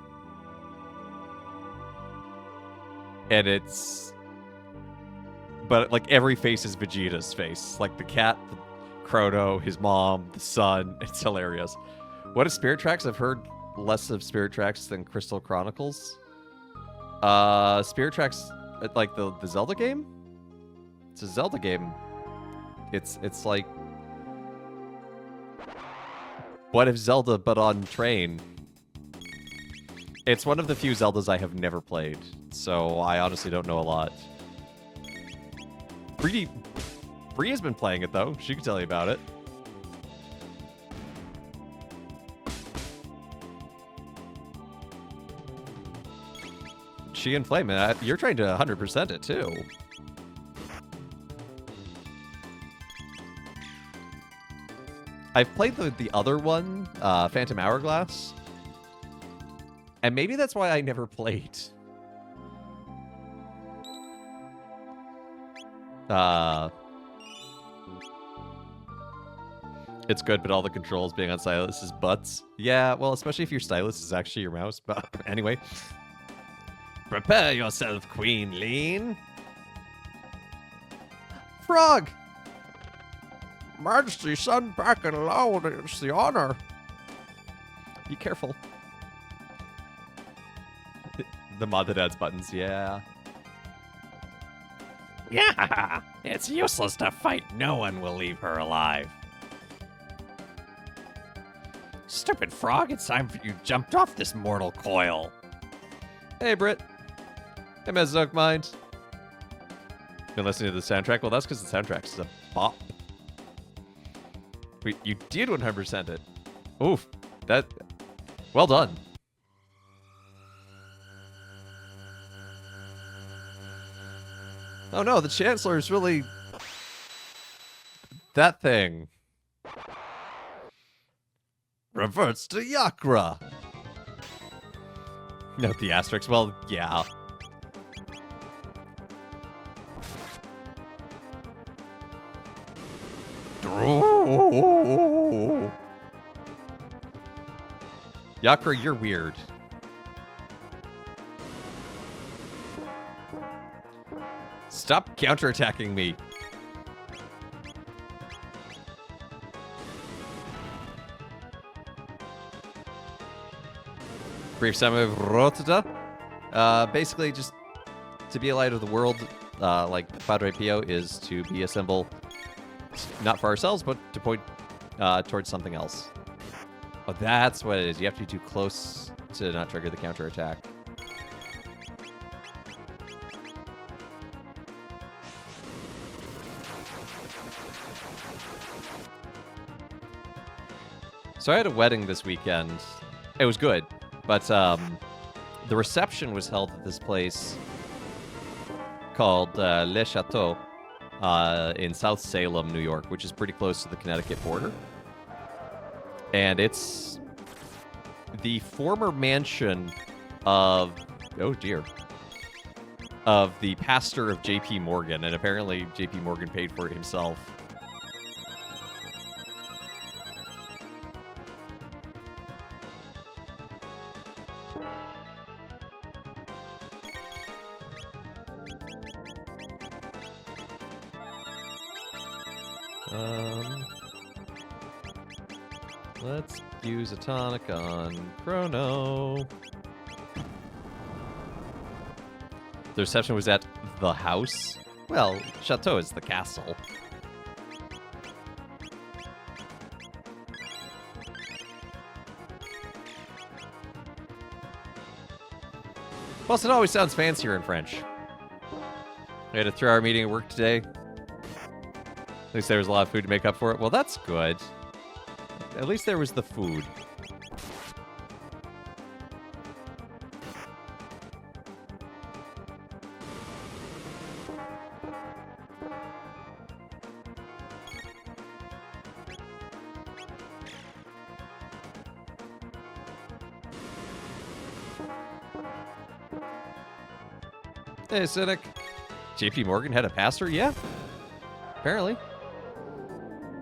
it's... But, like, every face is Vegeta's face. Like, the cat, the Chrono, his mom, the son. It's hilarious. What is Spirit Tracks? I've heard less of Spirit Tracks than Crystal Chronicles. Spirit Tracks, like, the Zelda game? It's a Zelda game. It's like... What if Zelda, but on train? It's one of the few Zeldas I have never played. So, I honestly don't know a lot. Bria's been playing it, though. She can tell you about it. She and Flame, you're trying to 100% it, too. I've played the other one, Phantom Hourglass. And maybe that's why I never played. It's good, but all the controls being on stylus is butts. Yeah, well, especially if your stylus is actually your mouse. But anyway. Prepare yourself, Queen Lean. Frog! Majesty, send back and alone. It's the honor. Be careful. The mod that adds buttons, yeah. Yeah, it's useless to fight. No one will leave her alive. Stupid frog, it's time for you jumped off this mortal coil. Hey, Britt. Hey, Mesozoic Mind. Been listening to the soundtrack? Well, that's because the soundtrack is a bop. Wait, you did 100% it. Oof. That... Well done. Oh no, the Chancellor is really... that thing. Reverts to Yakra. Note the asterisk. Well, yeah. Yakra, you're weird. Stop counterattacking me. Brief summary of Rotata. Basically, just to be a light of the world, like Padre Pio, is to be a symbol not for ourselves, but to point towards something else. Oh, that's what it is. You have to be too close to not trigger the counterattack. So I had a wedding this weekend. It was good, but the reception was held at this place called Le Chateau in South Salem, New York, which is pretty close to the Connecticut border. And it's the former mansion of, oh dear, of the pastor of J.P. Morgan, and apparently J.P. Morgan paid for it himself. Let's use a tonic on Chrono. The reception was at the house? Well, Chateau is the castle. Plus, it always sounds fancier in French. We had a 3-hour meeting at work today. At least there was a lot of food to make up for it. Well, that's good. At least there was the food. Hey, Cynic. JP Morgan had a pastor? Yeah. Apparently.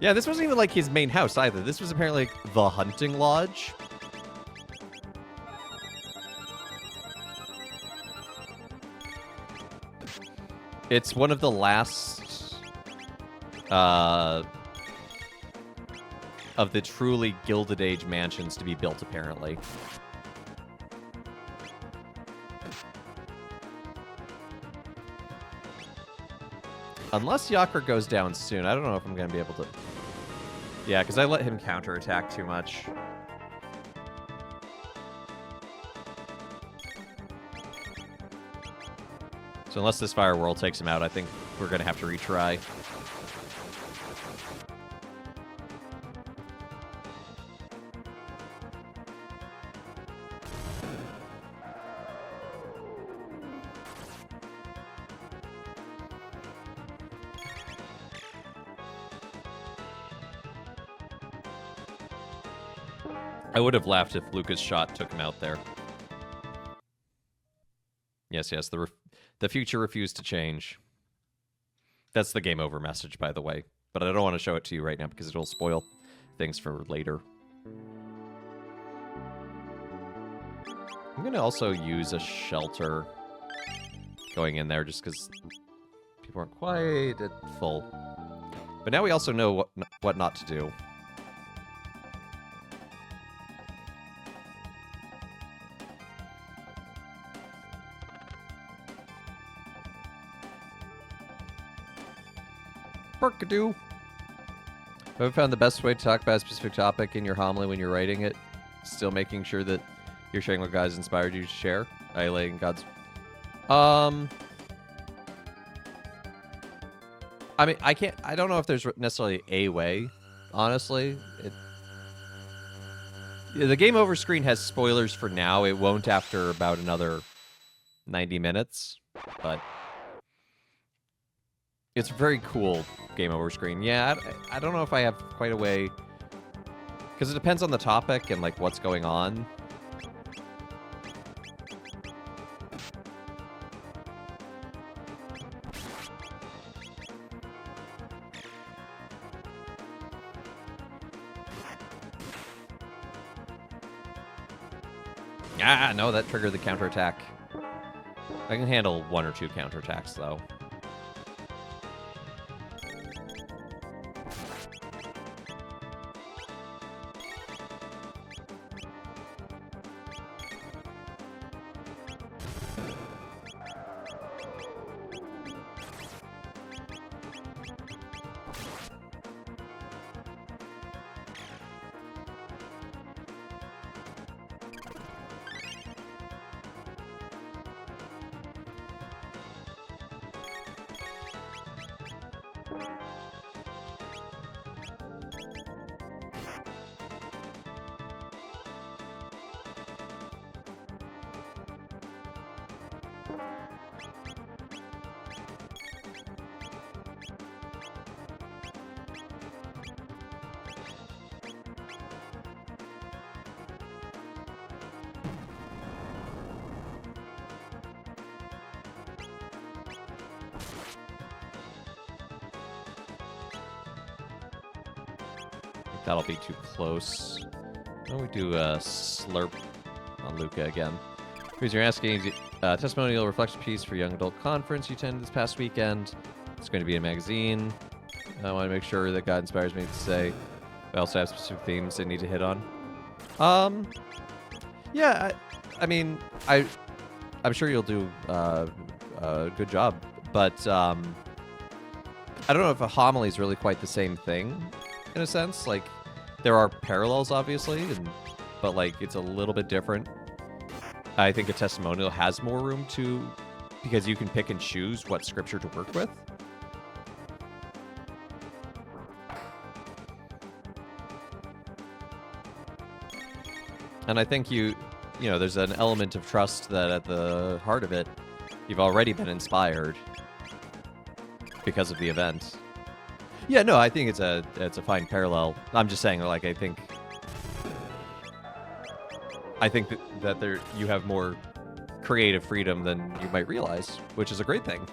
Yeah, this wasn't even like his main house either. This was apparently like the hunting lodge. It's one of the last of the truly Gilded Age mansions to be built, apparently. Unless Yakra goes down soon, I don't know if I'm going to be able to... Yeah, because I let him counterattack too much. So unless this Fire World takes him out, I think we're going to have to retry. I would have laughed if Lucas' shot took him out there. Yes, the future refused to change. That's the game over message, by the way. But I don't want to show it to you right now because it'll spoil things for later. I'm going to also use a shelter going in there just because people aren't quite at full. But now we also know what not to do. Burkadoo. Have you found the best way to talk about a specific topic in your homily when you're writing it? Still making sure that you're sharing what God's inspired you to share? Highlighting God's... I mean, I don't know if there's necessarily a way, honestly. The game over screen has spoilers for now. It won't after about another 90 minutes, but... It's very cool game over screen. Yeah, I don't know if I have quite a way... Because it depends on the topic and, like, what's going on. Ah, no, that triggered the counterattack. I can handle 1 or 2 counterattacks, though. That'll be too close. Why don't we do a slurp on Luca again? Because you're asking, testimonial reflection piece for Young Adult Conference you attended this past weekend. It's going to be a magazine. I want to make sure that God inspires me to say. I also have specific themes they need to hit on. Yeah, I mean, I'm sure you'll do a good job, but I don't know if a homily is really quite the same thing, in a sense. Like, there are parallels, obviously, but, like, it's a little bit different. I think a testimonial has more room to, because you can pick and choose what scripture to work with. And I think you know, there's an element of trust that at the heart of it, you've already been inspired because of the event. Yeah, no, I think it's a fine parallel. I'm just saying, like, I think that there you have more creative freedom than you might realize, which is a great thing.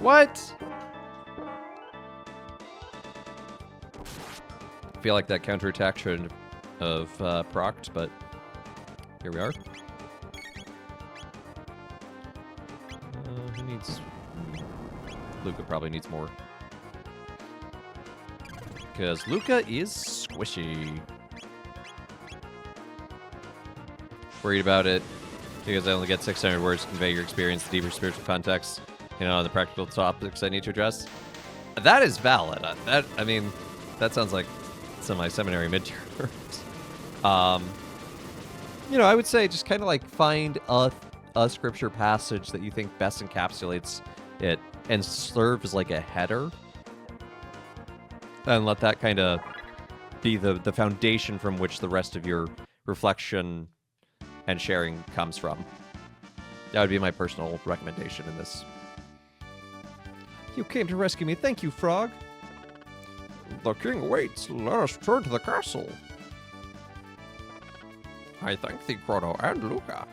What? I feel like that counterattack should have procced, but here we are. Who needs... Luca probably needs more. Because Luca is squishy. Worried about it because I only get 600 words to convey your experience, the deeper spiritual context, the practical topics I need to address. That is valid. I mean, that sounds like some of my seminary midterms. I would say just kind of like find a scripture passage that you think best encapsulates it and serve as like a header, and let that kind of be the foundation from which the rest of your reflection and sharing comes from. That would be my personal recommendation in this. You came to rescue me. Thank you, Frog. The king waits. Let us turn to the castle. I thank thee, Chrono and Luca.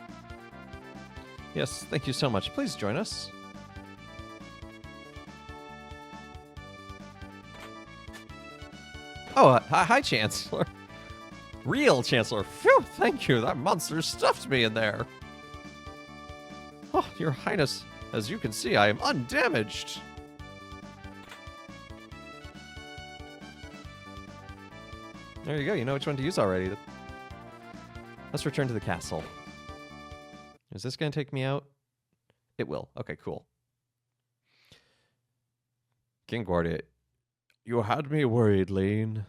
Yes, thank you so much. Please join us. Oh, hi, Chancellor. Real Chancellor. Phew, thank you. That monster stuffed me in there. Oh, Your Highness, as you can see, I am undamaged. There you go. You know which one to use already. Let's return to the castle. Is this going to take me out? It will. Okay, cool. King Guardia, you had me worried, Lane.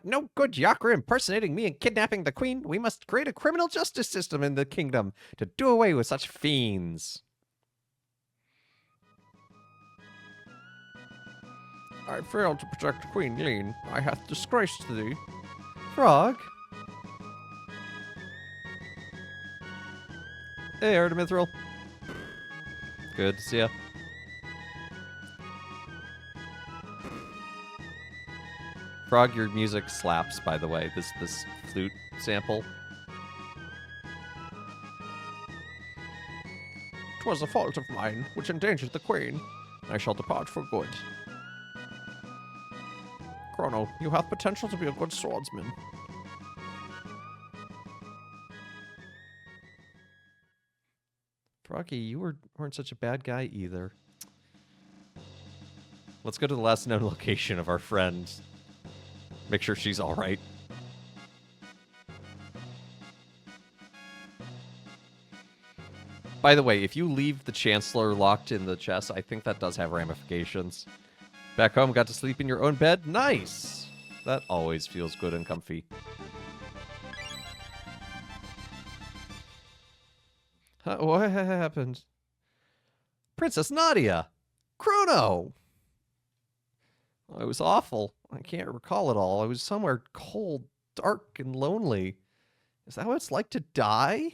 No good, Yakra impersonating me and kidnapping the queen. We must create a criminal justice system in the kingdom to do away with such fiends. I failed to protect Queen Lean. I hath disgraced thee. Frog? Hey, Artemithril. Good to see ya. Frog, your music slaps, by the way. This flute sample. 'Twas a fault of mine, which endangered the queen. I shall depart for good. Chrono, you have potential to be a good swordsman. Froggy, you weren't such a bad guy either. Let's go to the last known location of our friend. Make sure she's all right. By the way, if you leave the Chancellor locked in the chest, I think that does have ramifications. Back home, got to sleep in your own bed? Nice! That always feels good and comfy. What happened? Princess Nadia! Chrono! Oh, it was awful. I can't recall it all. I was somewhere cold, dark, and lonely. Is that what it's like to die?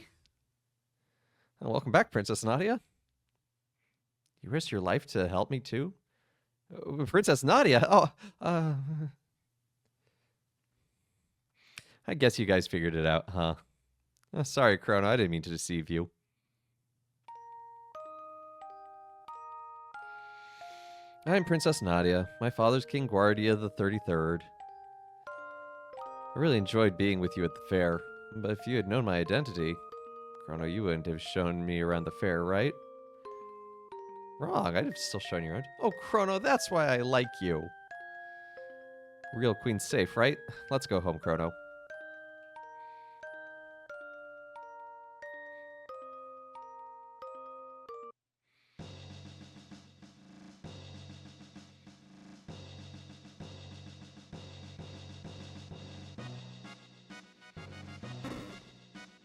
Oh, welcome back, Princess Nadia. You risked your life to help me, too? Princess Nadia? Oh, I guess you guys figured it out, huh? Oh, sorry, Chrono. I didn't mean to deceive you. I'm Princess Nadia. My father's King Guardia the 33rd. I really enjoyed being with you at the fair, but if you had known my identity, Chrono, you wouldn't have shown me around the fair, right? Wrong, I'd have still shown you around. Oh, Chrono, that's why I like you. Real queen's safe, right? Let's go home, Chrono.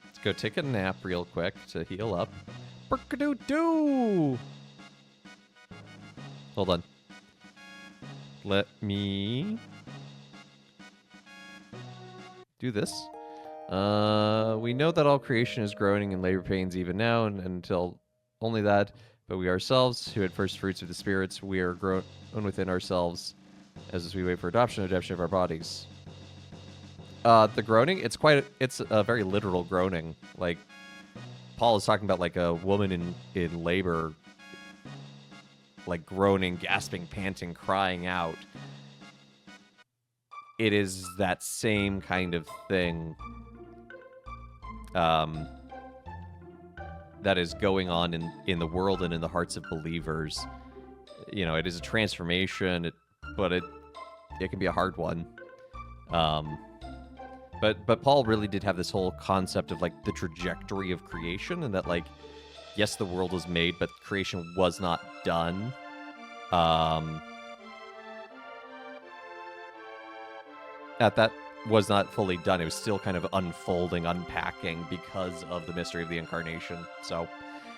Let's go take a nap real quick to heal up. Burkadoo-doo! Hold on. Let me do this. We know that all creation is groaning in labor pains even now, and until only that, but we ourselves, who had first fruits of the spirits, we are grown within ourselves as we wait for adoption and redemption of our bodies. The groaning, it's a very literal groaning. Like, Paul is talking about like a woman in labor, like groaning, gasping, panting, crying out. It is that same kind of thing. that is going on in the world and in the hearts of believers. You know, it is a transformation, but it can be a hard one. But Paul really did have this whole concept of like the trajectory of creation, and that like, yes, the world was made, but creation was not done. That was not fully done. It was still kind of unfolding, unpacking because of the mystery of the incarnation. So,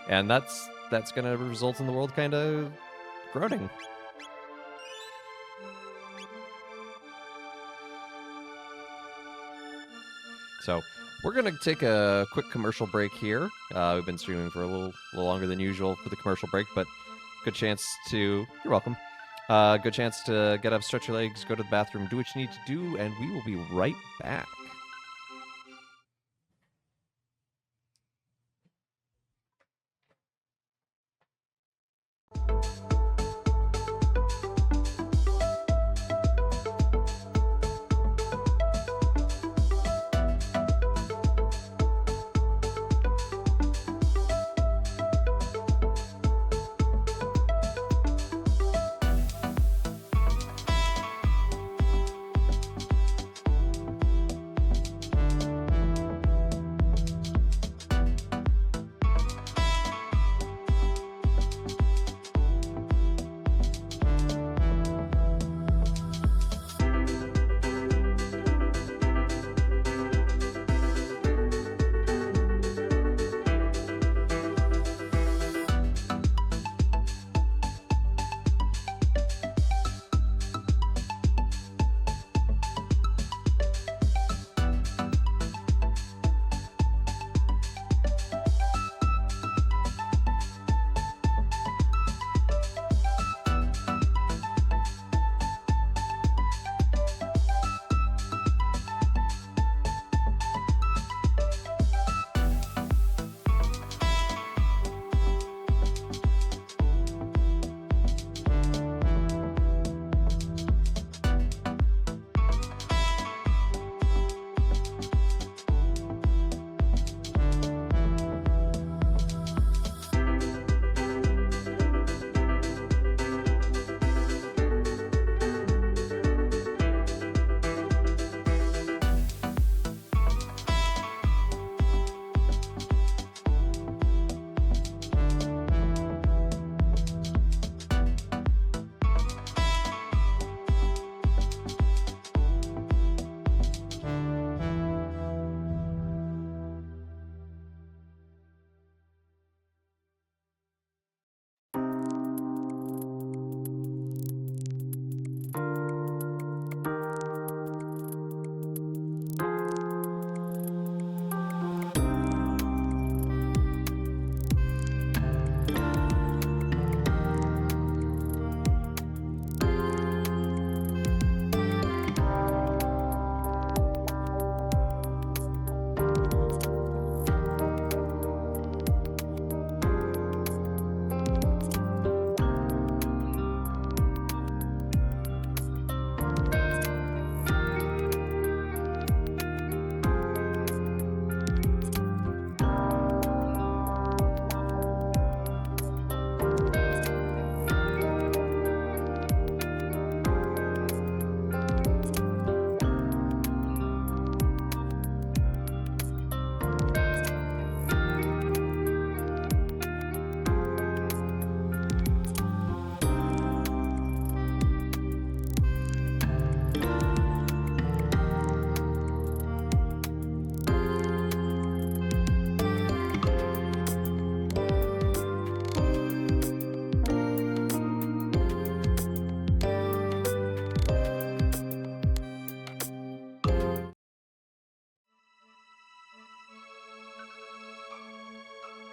and that's going to result in the world kind of groaning. So we're going to take a quick commercial break here. We've been streaming for a little longer than usual for the commercial break, but good chance to... You're welcome. Good chance to get up, stretch your legs, go to the bathroom, do what you need to do, and we will be right back.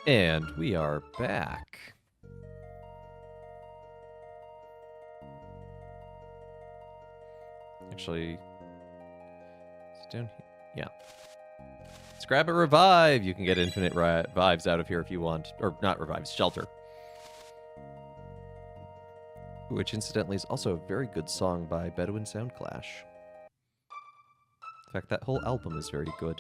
And we are back. Actually, it's down here. Yeah. Let's grab a revive. You can get infinite revives out of here if you want. Or not revives, shelter. Which, incidentally, is also a very good song by Bedouin Soundclash. In fact, that whole album is very good.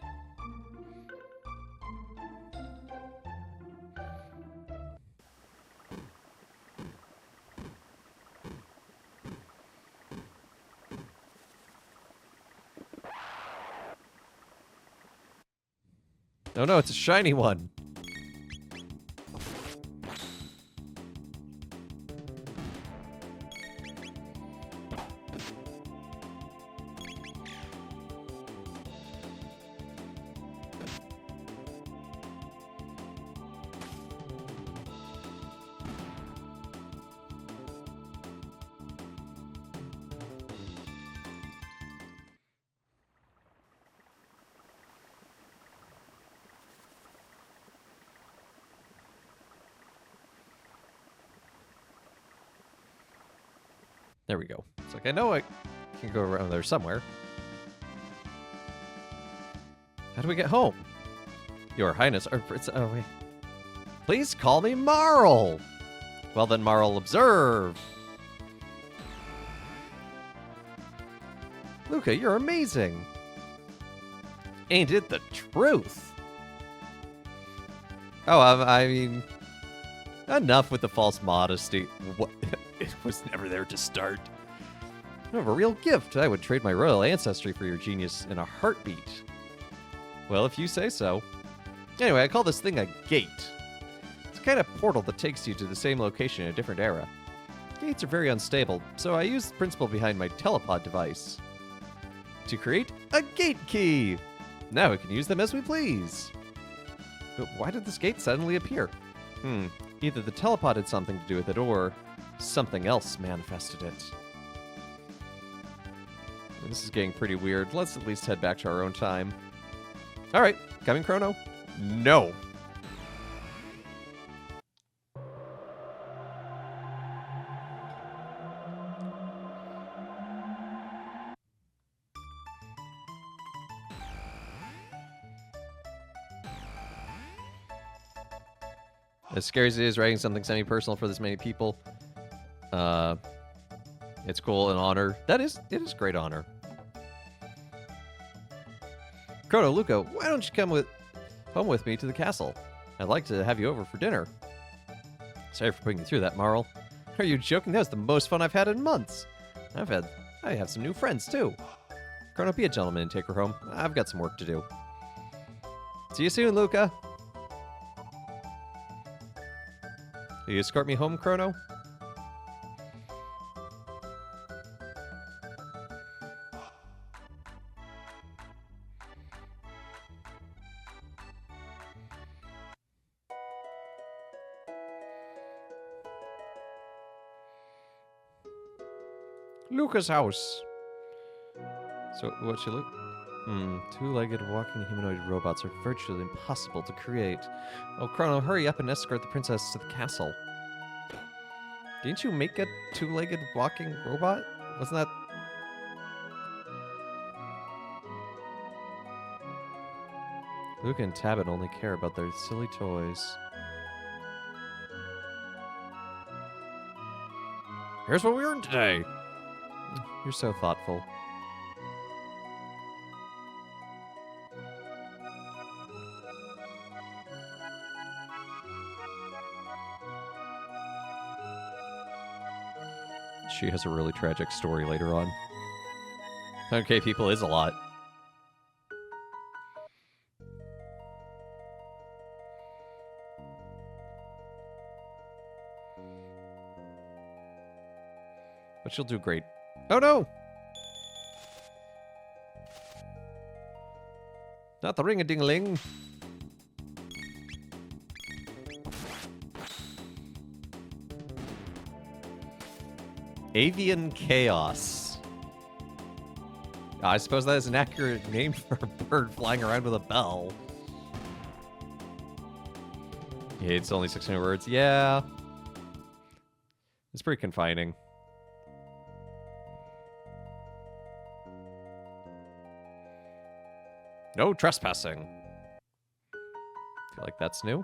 Oh no, it's a shiny one. There we go. It's like, I know I can go around there somewhere. How do we get home? Your Highness, or oh wait. Please call me Marl. Well then, Marl, observe. Luca, you're amazing. Ain't it the truth? Oh, I mean, enough with the false modesty. What? It was never there to start. You have a real gift. I would trade my royal ancestry for your genius in a heartbeat. Well, if you say so. Anyway, I call this thing a gate. It's a kind of portal that takes you to the same location in a different era. Gates are very unstable, so I use the principle behind my telepod device to create a gate key. Now we can use them as we please. But why did this gate suddenly appear? Either the telepod had something to do with it, or something else manifested it. This is getting pretty weird. Let's at least head back to our own time. All right, coming, Chrono? No. As scary as it is writing something semi-personal for this many people, it's cool and honor. It is great honor. Chrono, Luca, why don't you come home with me to the castle? I'd like to have you over for dinner. Sorry for putting you through that, Marl. Are you joking? That was the most fun I've had in months. I have some new friends too. Chrono, be a gentleman and take her home. I've got some work to do. See you soon, Luca. Will you escort me home, Chrono? Luca's house. So, what you look? Two-legged walking humanoid robots are virtually impossible to create. Oh, Chrono, hurry up and escort the princess to the castle. Didn't you make a two-legged walking robot? Wasn't that... Luca and Tabit only care about their silly toys. Here's what we earned today. You're so thoughtful. She has a really tragic story later on. Okay, people is a lot. But she'll do great. Oh no! Not the ring-a-ding-ling. Avian Chaos. I suppose that is an accurate name for a bird flying around with a bell. Yeah, it's only 600 words. Yeah. It's pretty confining. No trespassing. Feel like that's new.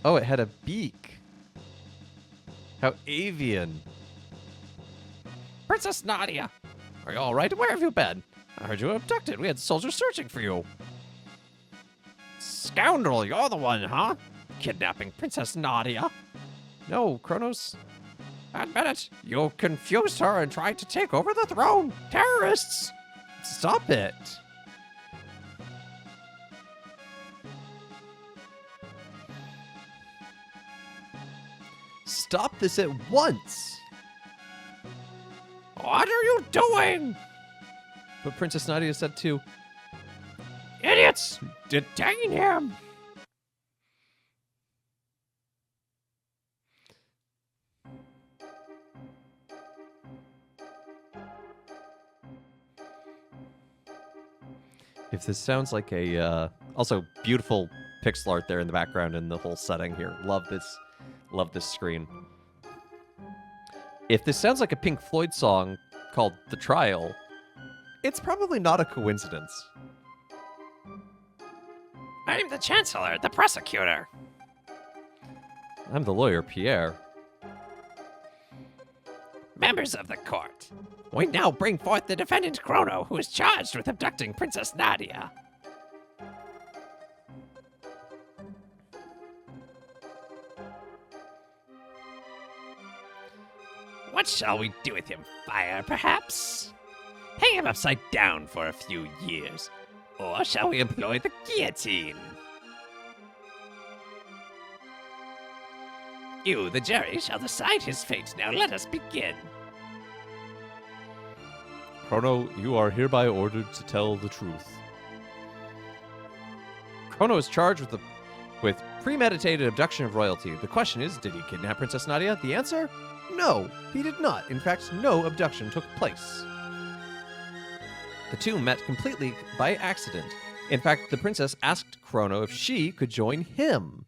Oh, it had a beak. How avian. Princess Nadia, are you all right? Where have you been? I heard you were abducted. We had soldiers searching for you. Scoundrel, you're the one, huh? Kidnapping Princess Nadia. No, Chronos. Admit it. You confused her and tried to take over the throne. Terrorists! Stop it. Stop this at once! What are you doing? But Princess Nadia said to, Idiots! Detain him! if this sounds like a, also beautiful pixel art there in the background and the whole setting here. Love this screen. If this sounds like a Pink Floyd song called The Trial, it's probably not a coincidence. I'm the Chancellor, the prosecutor. I'm the lawyer, Pierre. Members of the court, we now bring forth the defendant Chrono, who is charged with abducting Princess Nadia. What shall we do with him? Fire, perhaps? Hang him upside down for a few years? Or shall we employ the guillotine? You, the jury, shall decide his fate. Now let us begin. Chrono, you are hereby ordered to tell the truth. Chrono is charged with premeditated abduction of royalty. The question is, did he kidnap Princess Nadia? The answer? No, he did not. In fact, no abduction took place. The two met completely by accident. In fact, the princess asked Chrono if she could join him.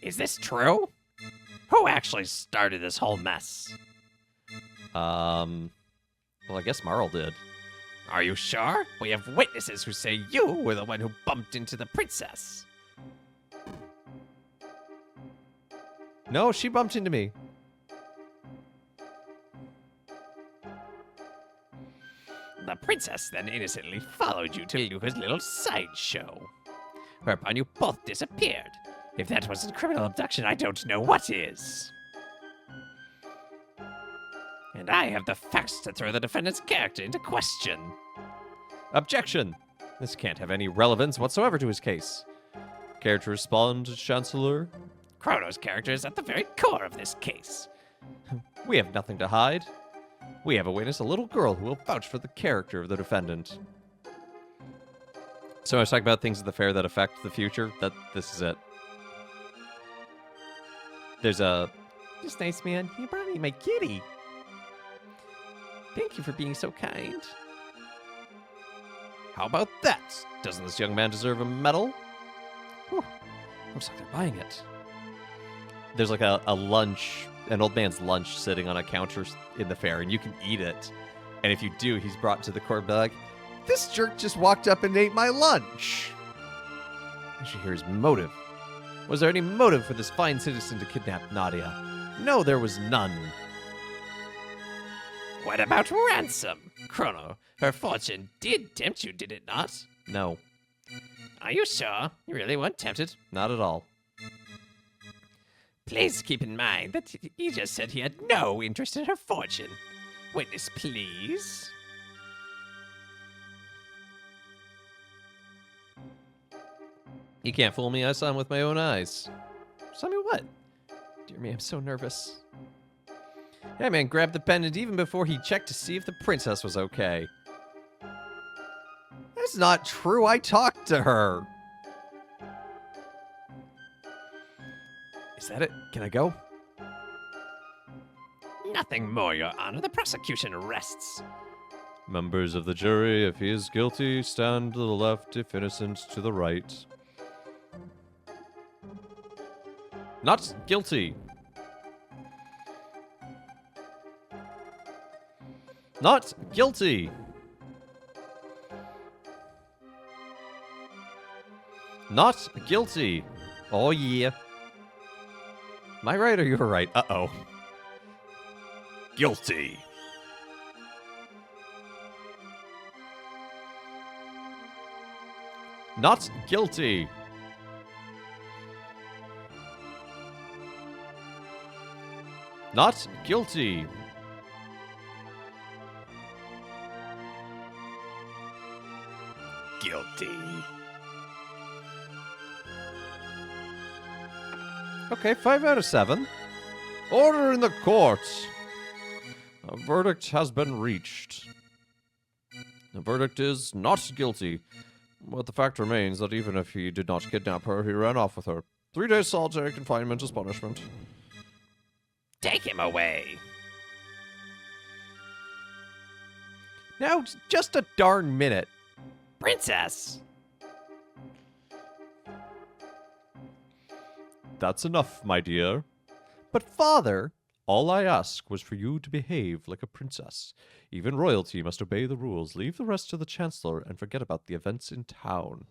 Is this true? Who actually started this whole mess? Well, I guess Marl did. Are you sure? We have witnesses who say you were the one who bumped into the princess. No, she bumped into me. The princess then innocently followed you to Luca's little sideshow, whereupon you both disappeared. If that wasn't criminal abduction, I don't know what is. And I have the facts to throw the defendant's character into question. Objection! This can't have any relevance whatsoever to his case. Care to respond, Chancellor? Chrono's character is at the very core of this case. We have nothing to hide. We have a witness, a little girl, who will vouch for the character of the defendant. So I was talking about things at the fair that affect the future. This is it. There's a... Just nice, man. You brought me my kitty. Thank you for being so kind. How about that? Doesn't this young man deserve a medal? Whew. Looks like they're buying it. There's like a lunch, an old man's lunch sitting on a counter in the fair, and you can eat it. And if you do, he's brought to the court and be like, this jerk just walked up and ate my lunch. I should hear his motive. Was there any motive for this fine citizen to kidnap Nadia? No, there was none. What about ransom? Chrono, her fortune did tempt you, did it not? No, Are you sure? You really weren't tempted? not at all. Please keep in mind that he just said he had no interest in her fortune. Witness, please. You can't fool me. I saw him with my own eyes. Saw me what? Dear me, I'm so nervous. Yeah, man, grabbed the pendant even before he checked to see if the princess was okay. That's not true. I talked to her. Is that it? Can I go? Nothing more, Your Honor. The prosecution rests. Members of the jury, if he is guilty, stand to the left. If innocent, to the right. Not guilty. Not guilty. Not guilty. Oh, yeah. Am I right or you're right? Uh-oh. Guilty. Not guilty. Not guilty. Guilty. Okay, 5 out of 7. Order in the court. A verdict has been reached. The verdict is not guilty. But the fact remains that even if he did not kidnap her, he ran off with her. 3 days solitary confinement as punishment. Take him away. Now, just a darn minute. Princess. That's enough, my dear. But father, All I ask was for you to behave like a princess. Even royalty must obey the rules. Leave the rest to the Chancellor and forget about the events in town.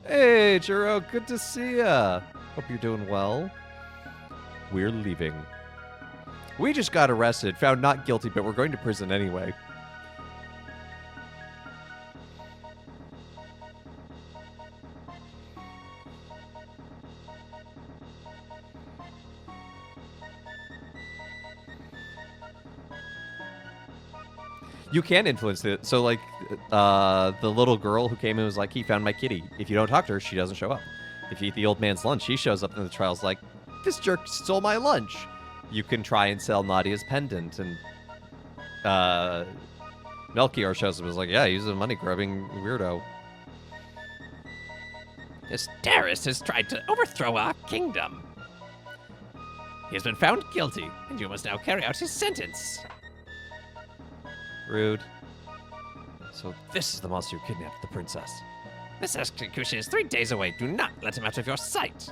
hey, Juro, good to see ya. Hope you're doing well. We're leaving. We just got arrested, found not guilty, but we're going to prison anyway. You can influence it. So, like, the little girl who came in was like, he found my kitty. If you don't talk to her, she doesn't show up. If you eat the old man's lunch, he shows up and the trial's like, this jerk stole my lunch. You can try and sell Nadia's pendant, and Melchior shows up and is like, yeah, he's a money-grubbing weirdo. This terrorist has tried to overthrow our kingdom. He has been found guilty, and you must now carry out his sentence. Rude. So this is the monster who kidnapped the princess. This execution is 3 days away. Do not let him out of your sight.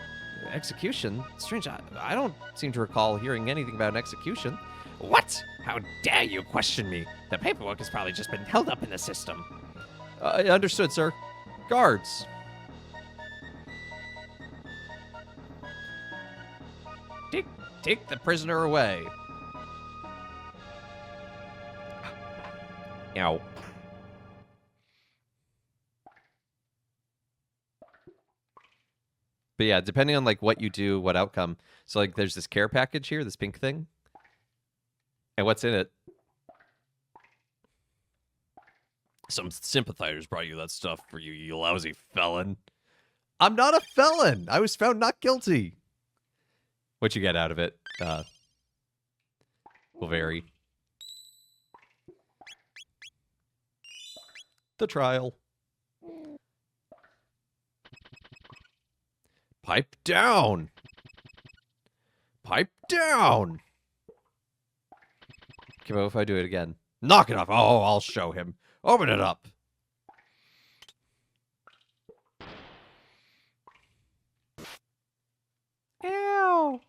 Execution? Strange, I don't seem to recall hearing anything about an execution. What? How dare you question me? The paperwork has probably just been held up in the system. Understood, sir. Guards. Take the prisoner away. Ow. But yeah, depending on like what you do, what outcome. So like there's this care package here, this pink thing. And what's in it? Some sympathizers brought you that stuff for you, you lousy felon. I'm not a felon. I was found not guilty. What you get out of it will vary. The trial. Pipe down. Pipe down. Okay, but if I do it again? Knock it off. Oh, I'll show him. Open it up. Ew.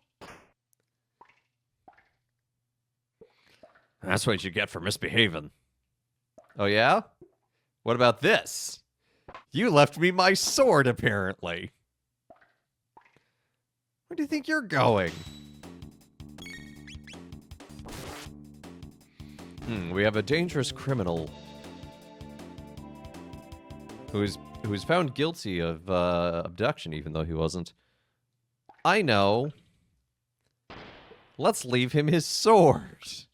That's what you get for misbehaving. Oh, yeah? What about this? You left me my sword, apparently. Where do you think you're going? We have a dangerous criminal who's found guilty of abduction, even though he wasn't. I know. Let's leave him his sword.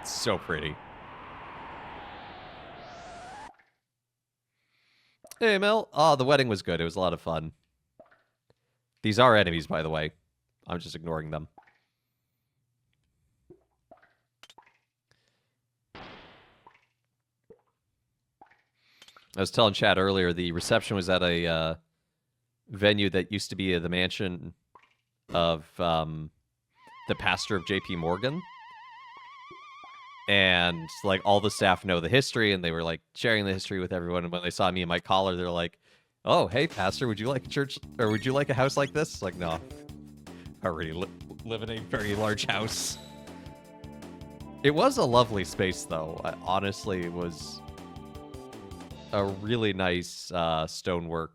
So pretty. Hey, Mel. Oh, the wedding was good. It was a lot of fun. These are enemies, by the way. I'm just ignoring them. I was telling Chad earlier, the reception was at a venue that used to be the mansion of the pastor of J.P. Morgan. And, like, all the staff know the history, and they were, like, sharing the history with everyone. And when they saw me in my collar, they're like, oh, hey, pastor, would you like a church, or would you like a house like this? Like, no. I already live in a very large house. It was a lovely space, though. Honestly, it was a really nice stonework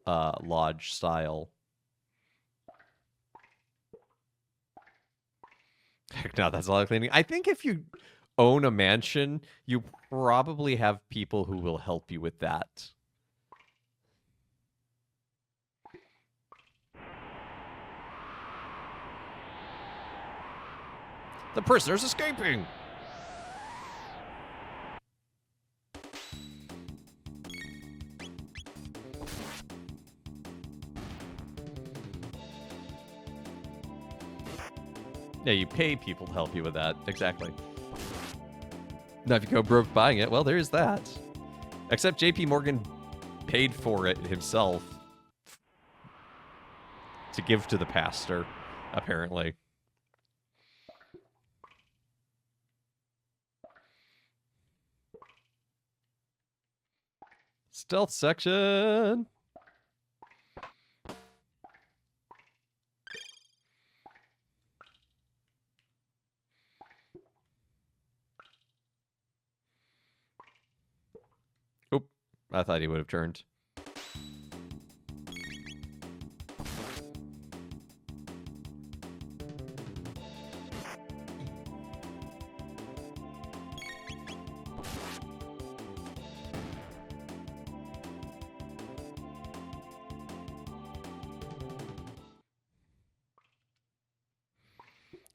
lodge style. Heck no, that's a lot of cleaning. I think if you own a mansion, you probably have people who will help you with that. The prisoner's escaping! Yeah, you pay people to help you with that. Exactly. Now, if you go broke buying it, well, there's that. Except JP Morgan paid for it himself to give to the pastor, apparently. Stealth section! Oop, I thought he would have turned.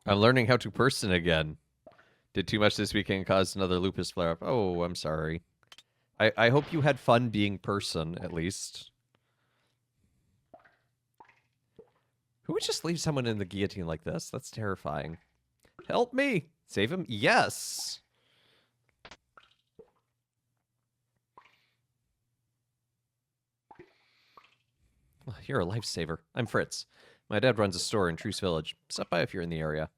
I'm learning how to person again. Did too much this weekend and caused another lupus flare-up. Oh, I'm sorry. I hope you had fun being person, at least. Who would just leave someone in the guillotine like this? That's terrifying. Help me! Save him? Yes! Oh, you're a lifesaver. I'm Fritz. My dad runs a store in Truce Village. Stop by if you're in the area.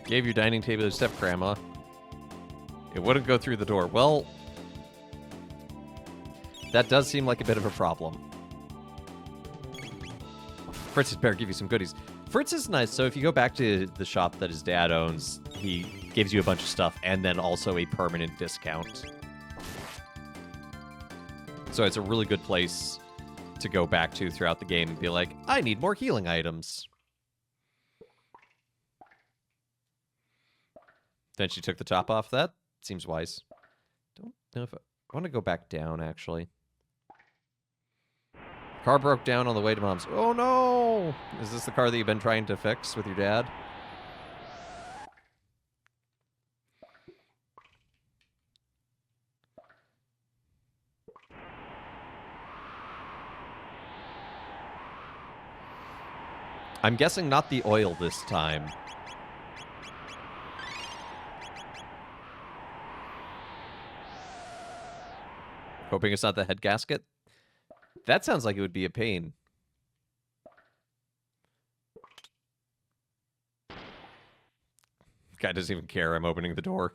Gave your dining table to step-grandma. It wouldn't go through the door. Well, that does seem like a bit of a problem. Fritz's bear give you some goodies. Fritz is nice, so if you go back to the shop that his dad owns, he gives you a bunch of stuff and then also a permanent discount. So it's a really good place to go back to throughout the game and be like, I need more healing items. Then she took the top off. That seems wise. Don't know if I want to go back down, actually. Car broke down on the way to Mom's. Oh, no! Is this the car that you've been trying to fix with your dad? I'm guessing not the oil this time. Hoping it's not the head gasket. That sounds like it would be a pain. Guy doesn't even care. I'm opening the door.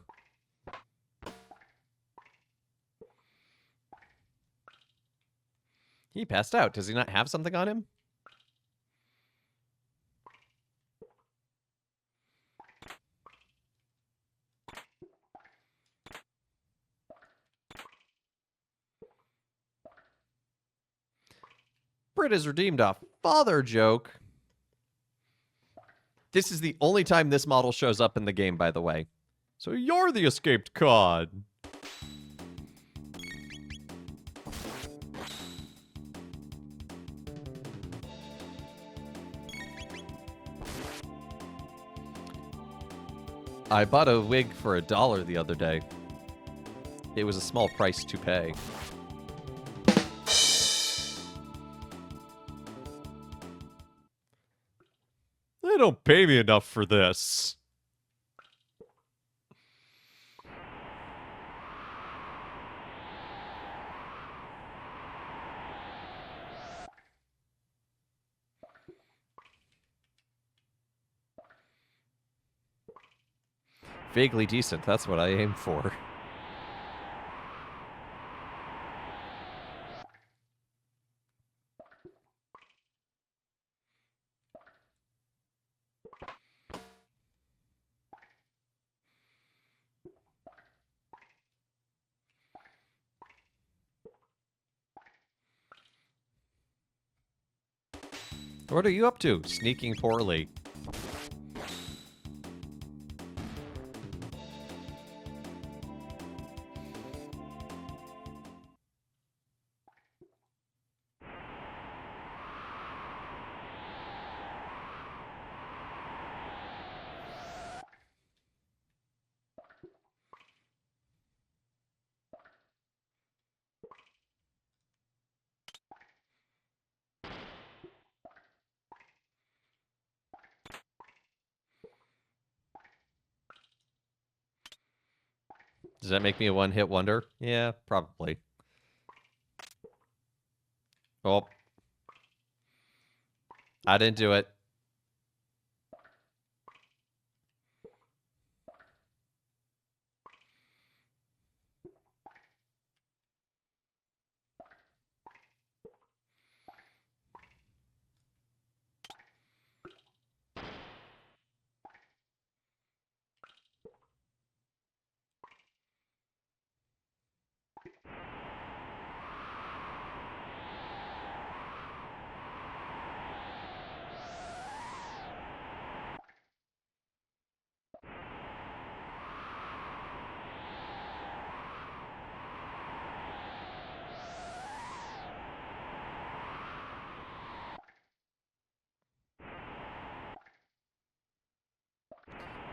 He passed out. Does he not have something on him? Brit is redeemed off father joke. This is the only time this model shows up in the game, by the way. So you're the escaped cod. I bought a wig for $1 the other day. It was a small price to pay. They don't pay me enough for this. Vaguely decent, that's what I aim for. What are you up to? Sneaking poorly. Does that make me a one-hit wonder? Yeah, probably. Oh. I didn't do it.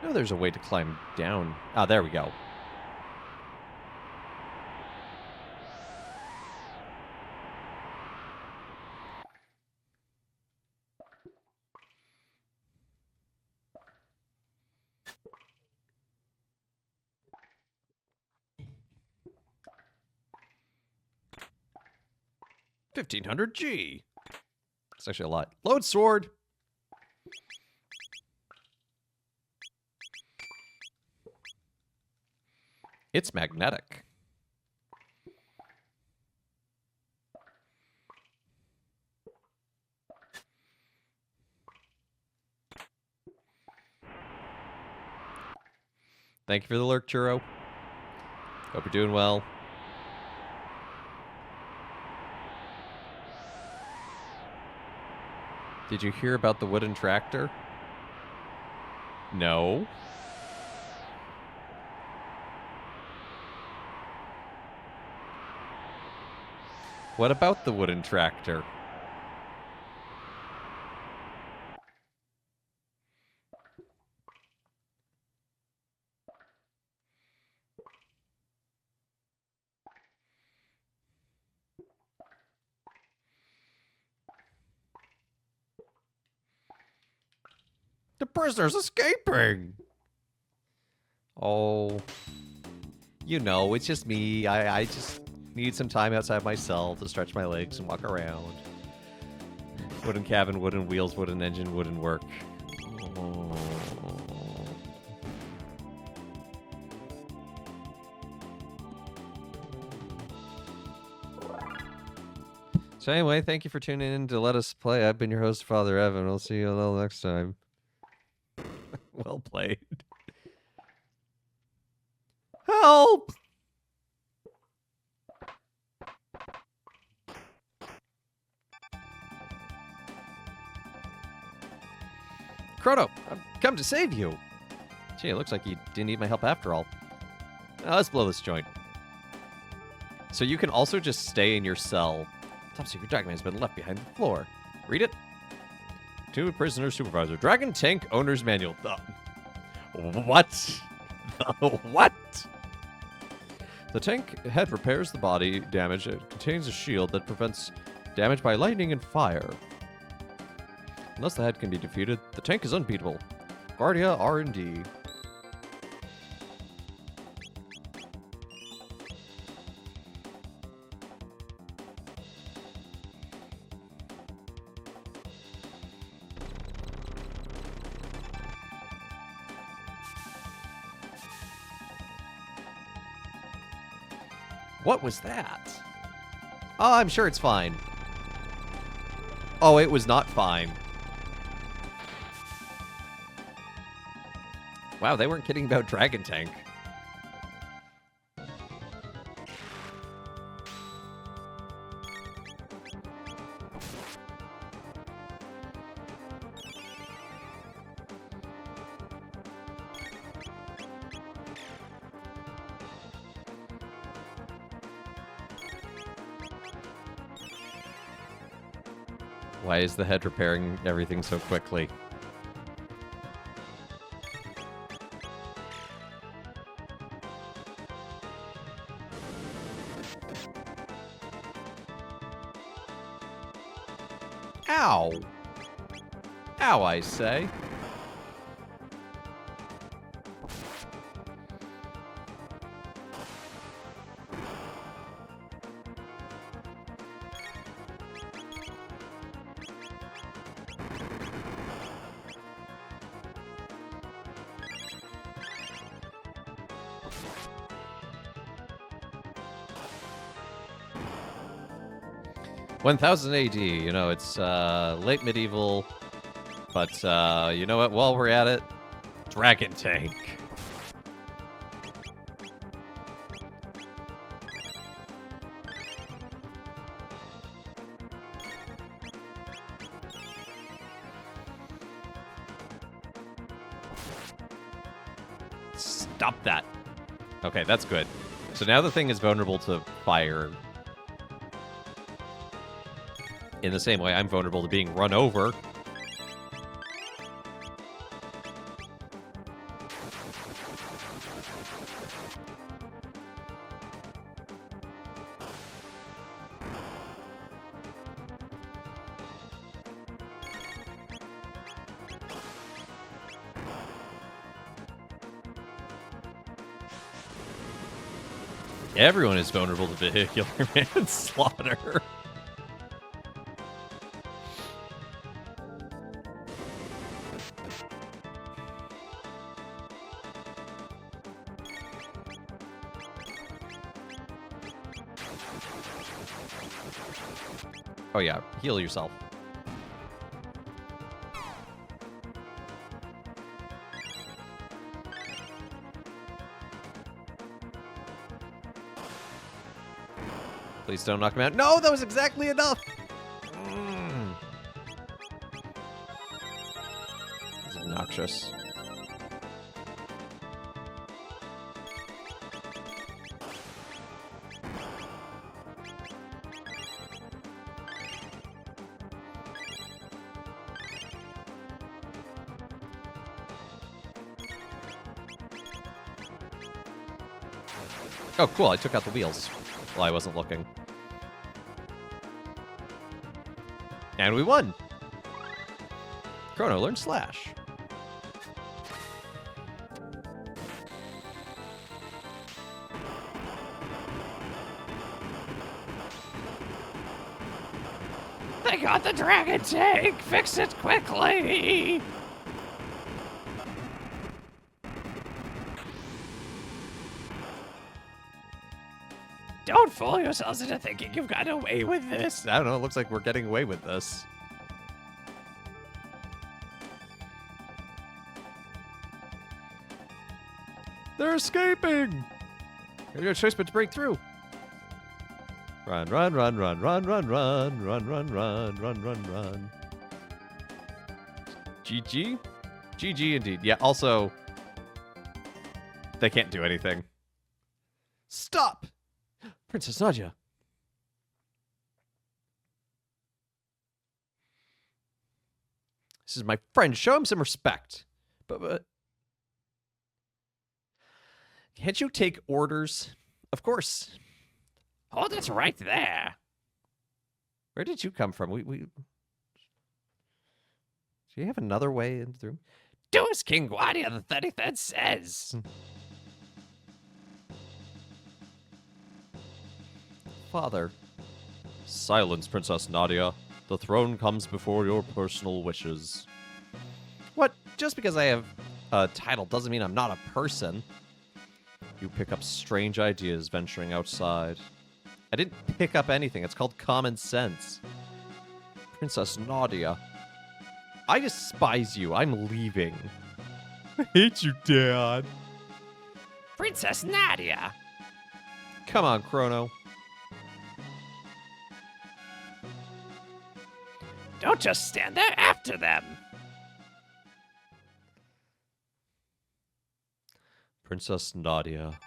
No, there's a way to climb down. Ah, there we go. $1,500G. It's actually a lot. Load sword. It's magnetic. Thank you for the lurk, Churro. Hope you're doing well. Did you hear about the wooden tractor? No. What about the wooden tractor? The prisoner's escaping! Oh. You know, it's just me. I just need some time outside myself to stretch my legs and walk around. Wooden cabin, wooden wheels, wooden engine, wooden work. Oh. So anyway, thank you for tuning in to Let Us Play. I've been your host, Father Evan. We'll see you all next time. Well played. Help! Chrono, I've come to save you. Gee, it looks like you didn't need my help after all. Now, let's blow this joint. So you can also just stay in your cell. Top secret document has been left behind the floor. Read it. To prisoner supervisor. Dragon Tank Owner's Manual. What? What? The tank head repairs the body damage. It contains a shield that prevents damage by lightning and fire. Unless the head can be defeated, the tank is unbeatable. Guardia R&D. What was that? Oh, I'm sure it's fine. Oh, it was not fine. Wow, they weren't kidding about Dragon Tank. Why is the head repairing everything so quickly? Ow! Ow, I say. "1000 AD, you know, it's late medieval, but you know what, while we're at it, Dragon Tank." Stop that. Okay, that's good. So now the thing is vulnerable to fire. In the same way, I'm vulnerable to being run over. Everyone is vulnerable to vehicular manslaughter. Oh yeah, heal yourself. Please don't knock him out. No, that was exactly enough! It's obnoxious. Oh, cool, I took out the wheels while I wasn't looking. And we won! Chrono, learn Slash. They got the Dragon Tank! Fix it quickly! Don't fool yourselves into thinking you've got away with this. I don't know, it looks like we're getting away with this. They're escaping! You have no choice but to break through. Run, run, run, run, run, run, run, run, run, run, run, run, run. GG? GG indeed. Yeah, also, they can't do anything. Stop! Princess Nadia. This is my friend. Show him some respect. But can't you take orders? Of course. Hold it right there. Where did you come from? Do you have another way into the room? Do as King Guardia the 33rd says. Father. Silence, Princess Nadia. The throne comes before your personal wishes. What? Just because I have a title doesn't mean I'm not a person. You pick up strange ideas venturing outside. I didn't pick up anything. It's called common sense. Princess Nadia. I despise you. I'm leaving. I hate you, Dad. Princess Nadia. Come on, Chrono. Don't just stand there after them. Princess Nadia.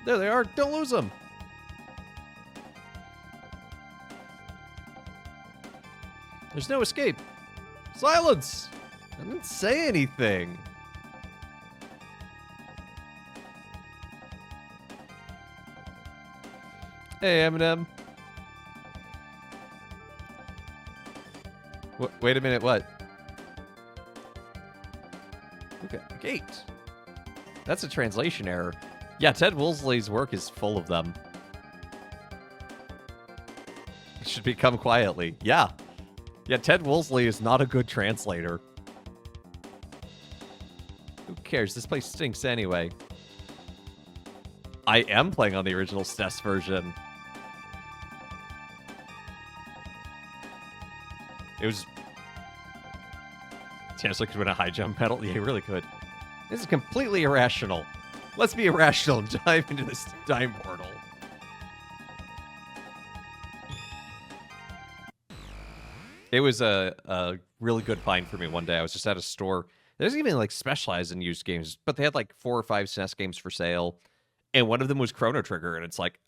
There they are. Don't lose them. There's no escape. Silence! I didn't say anything. Hey, Eminem. Wait a minute, what? Look at the gate. That's a translation error. Yeah, Ted Woolsey's work is full of them. It should become quietly. Yeah. Yeah, Ted Woolsey is not a good translator. Who cares? This place stinks anyway. I am playing on the original SNES version. It was... Chancellor could win a high jump medal. Yeah, he really could. This is completely irrational. Let's be irrational and dive into this time portal. It was a really good find for me one day. I was just at a store. There's even like specialized in used games, but they had like 4 or 5 SNES games for sale. And one of them was Chrono Trigger, and it's like,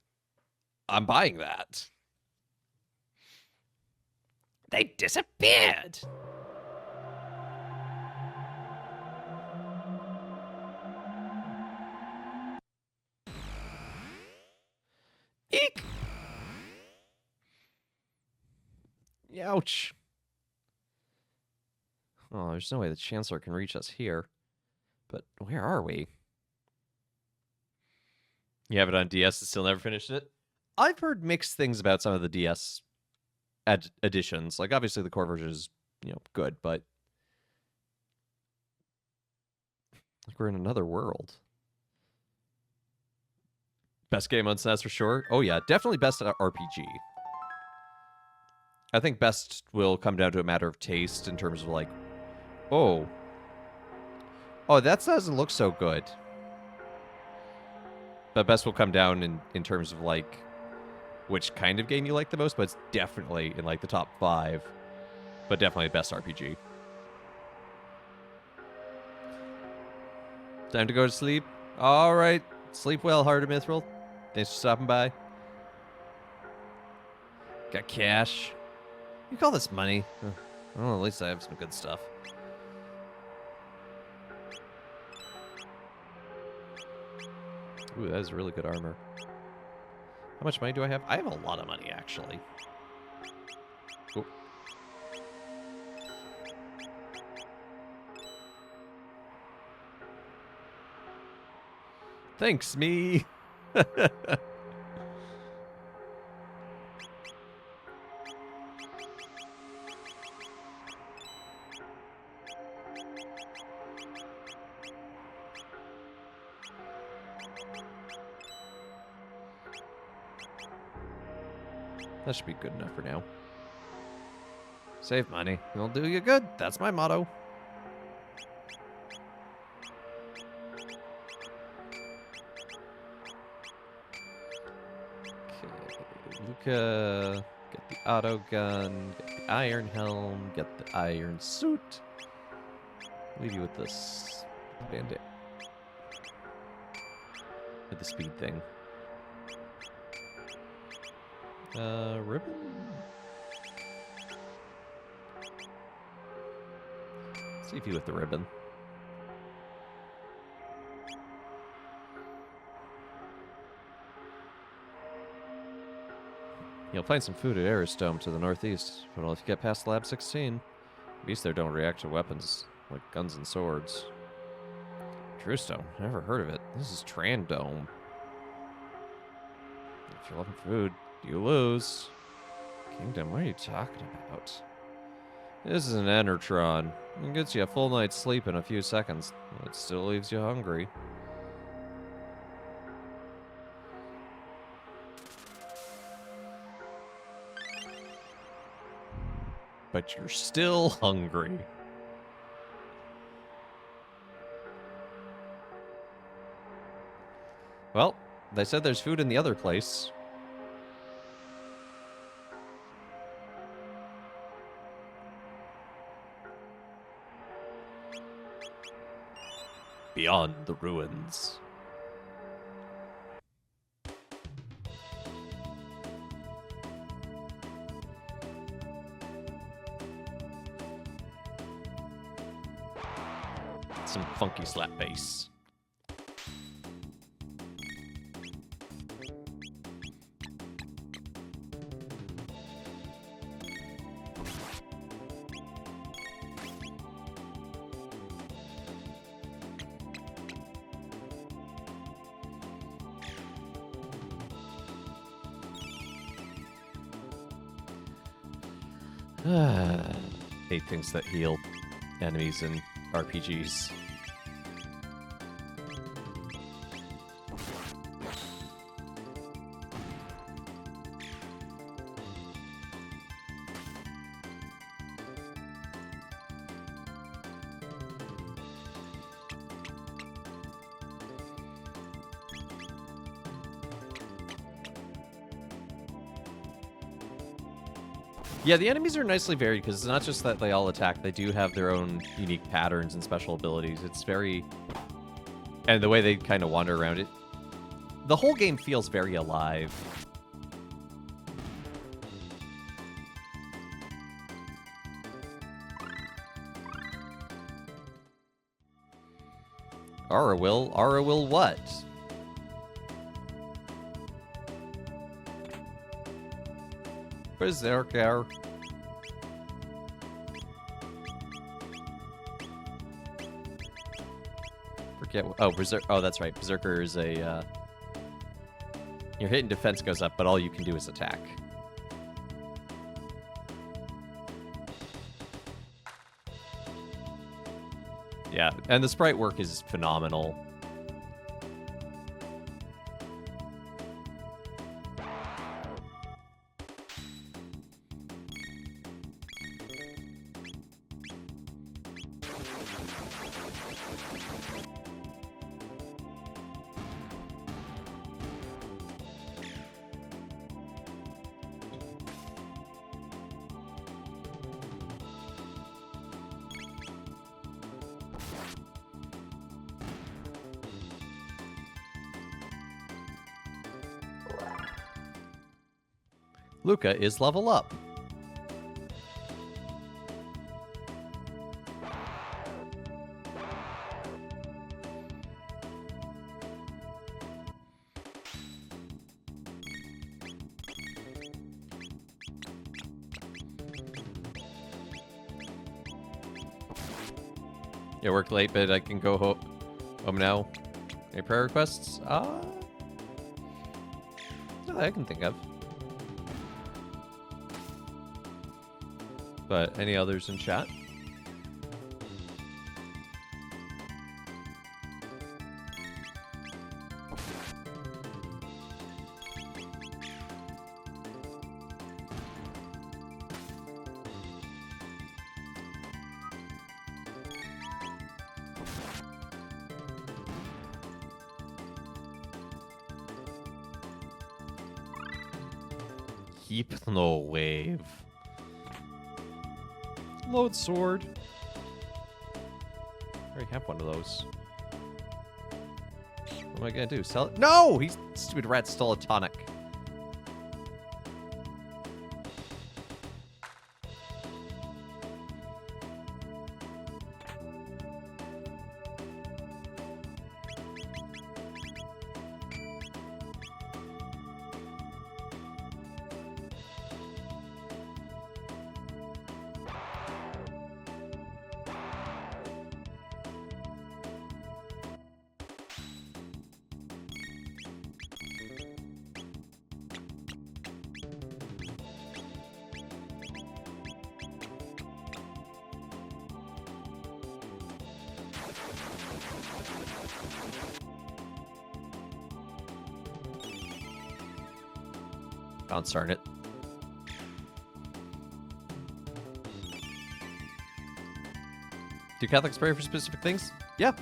I'm buying that. They disappeared. Eek! Ouch. Oh, there's no way the Chancellor can reach us here. But where are we? You have it on DS and still never finished it? I've heard mixed things about some of the DS editions. Like, obviously the core version is, good, but... like, we're in another world. Best game on SNES for sure? Oh yeah, definitely best RPG. I think best will come down to a matter of taste in terms of like, oh, that doesn't look so good. But best will come down in terms of like which kind of game you like the most, but it's definitely in like the top 5. But definitely best RPG. Time to go to sleep. All right. Sleep well, Heart of Mithril. Thanks for stopping by. Got cash. You call this money? Well, at least I have some good stuff. Ooh, that is really good armor. How much money do I have? I have a lot of money, actually. Ooh. Thanks, me. That should be good enough for now. Save money. It'll do you good. That's my motto. Luca, get the auto gun, get the iron helm, get the iron suit. Leave you with this bandit. With the speed thing. Ribbon? Let's leave you with the ribbon. You'll find some food at Aristome to the northeast, but if you get past Lab 16, beasts there don't react to weapons, like guns and swords. Drewstone, never heard of it. This is Trandome. If you're looking for food, you lose. Kingdom, what are you talking about? This is an Enertron. It gets you a full night's sleep in a few seconds. It still leaves you hungry. But you're still hungry. Well, they said there's food in the other place. Beyond the ruins. some funky slap bass. Hate things that heal enemies in RPGs. Yeah, the enemies are nicely varied because it's not just that they all attack, they do have their own unique patterns and special abilities. It's very... And the way they kind of wander around it. The whole game feels very alive. Aura will what? Berserker. Forget. Oh, Berserker. Oh, that's right. Berserker is a. Your hit and defense goes up, but all you can do is attack. Yeah, and the sprite work is phenomenal. Luca is level up. Yeah, work late, but I can go home now. Any prayer requests? Not that I can think of. But any others in chat? Keep no wave. Load sword. I already have one of those. What am I gonna do? Sell it? No! He's stupid rat stole a tonic. Bounce darn it. Do Catholics pray for specific things? Yeah.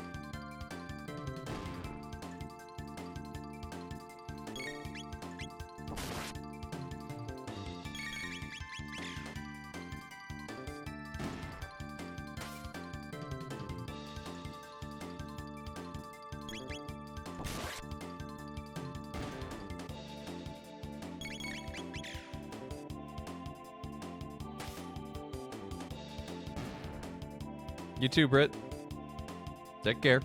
You too, Britt. Take care.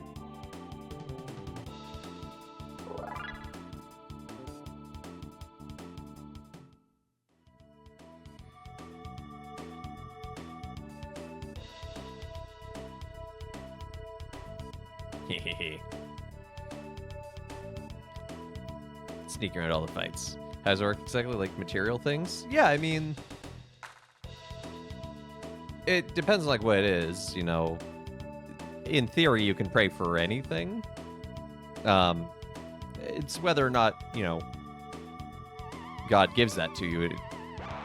Sneaking around all the fights. Has it worked exactly like material things? Yeah, I mean, it depends on like what it is, you know. In theory, you can pray for anything. It's whether or not, you know, God gives that to you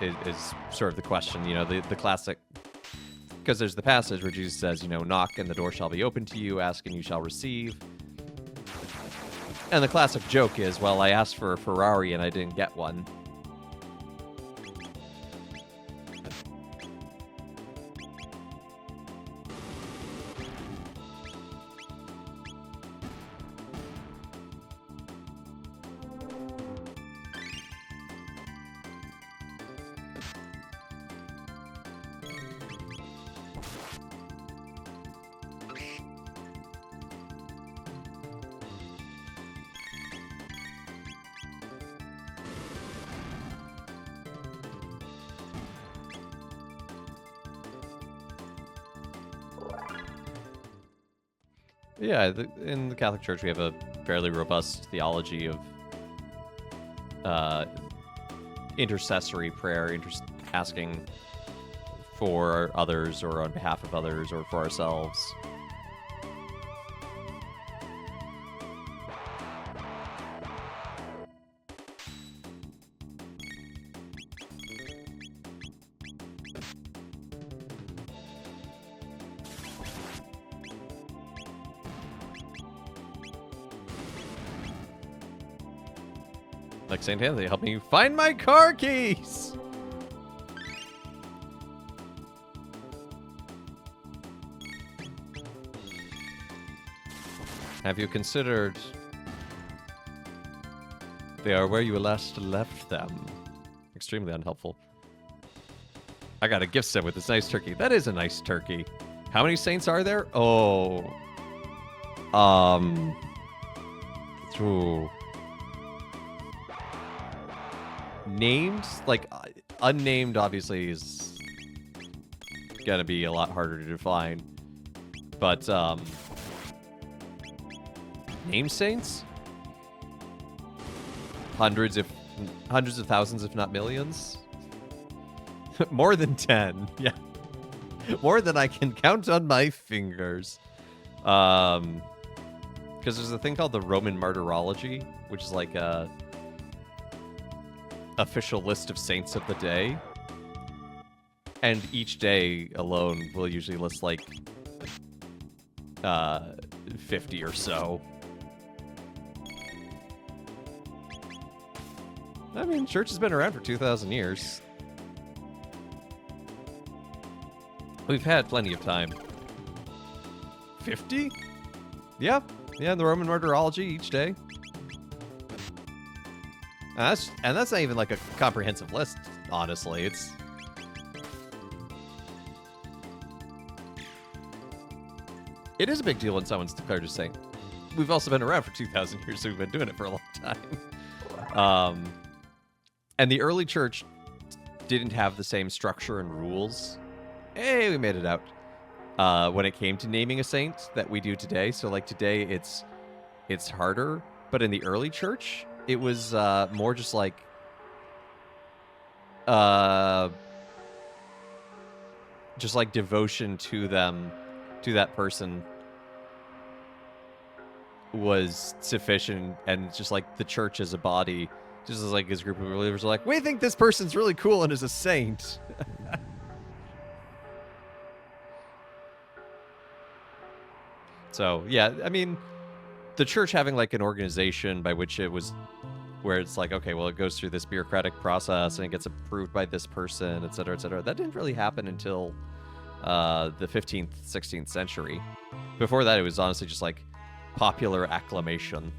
is sort of the question, you know, the classic, because there's the passage where Jesus says, you know, knock and the door shall be open to you, ask and you shall receive. And the classic joke is, well, I asked for a Ferrari and I didn't get one. Yeah, in the Catholic Church, we have a fairly robust theology of intercessory prayer, asking for others or on behalf of others or for ourselves. Like St. Anthony, help me find my car keys! Have you considered they are where you last left them? Extremely unhelpful. I got a gift set with this nice turkey. That is a nice turkey. How many saints are there? Oh. Ooh. Named, like, unnamed obviously is gonna be a lot harder to define. But, named saints? Hundreds of thousands, if not millions? More than 10, yeah. More than I can count on my fingers. Because there's a thing called the Roman Martyrology, which is like a official list of saints of the day, and each day alone will usually list like 50 or so. I mean, church has been around for 2,000 years. We've had plenty of time. 50? Yeah, the Roman Martyrology each day. And that's not even like a comprehensive list, honestly. It is a big deal when someone's declared a saint. We've also been around for 2,000 years, so we've been doing it for a long time. And the early church didn't have the same structure and rules. Hey, we made it out. When it came to naming a saint that we do today. So like today, it's harder. But in the early church, it was more just like devotion to them, to that person was sufficient, and just like the church as a body, just as like this group of believers are like, we think this person's really cool and is a saint. So yeah, I mean, the church having like an organization by which it was, where it's like, okay, well, it goes through this bureaucratic process and it gets approved by this person, et cetera, et cetera. That didn't really happen until the 15th, 16th century. Before that, it was honestly just like popular acclamation,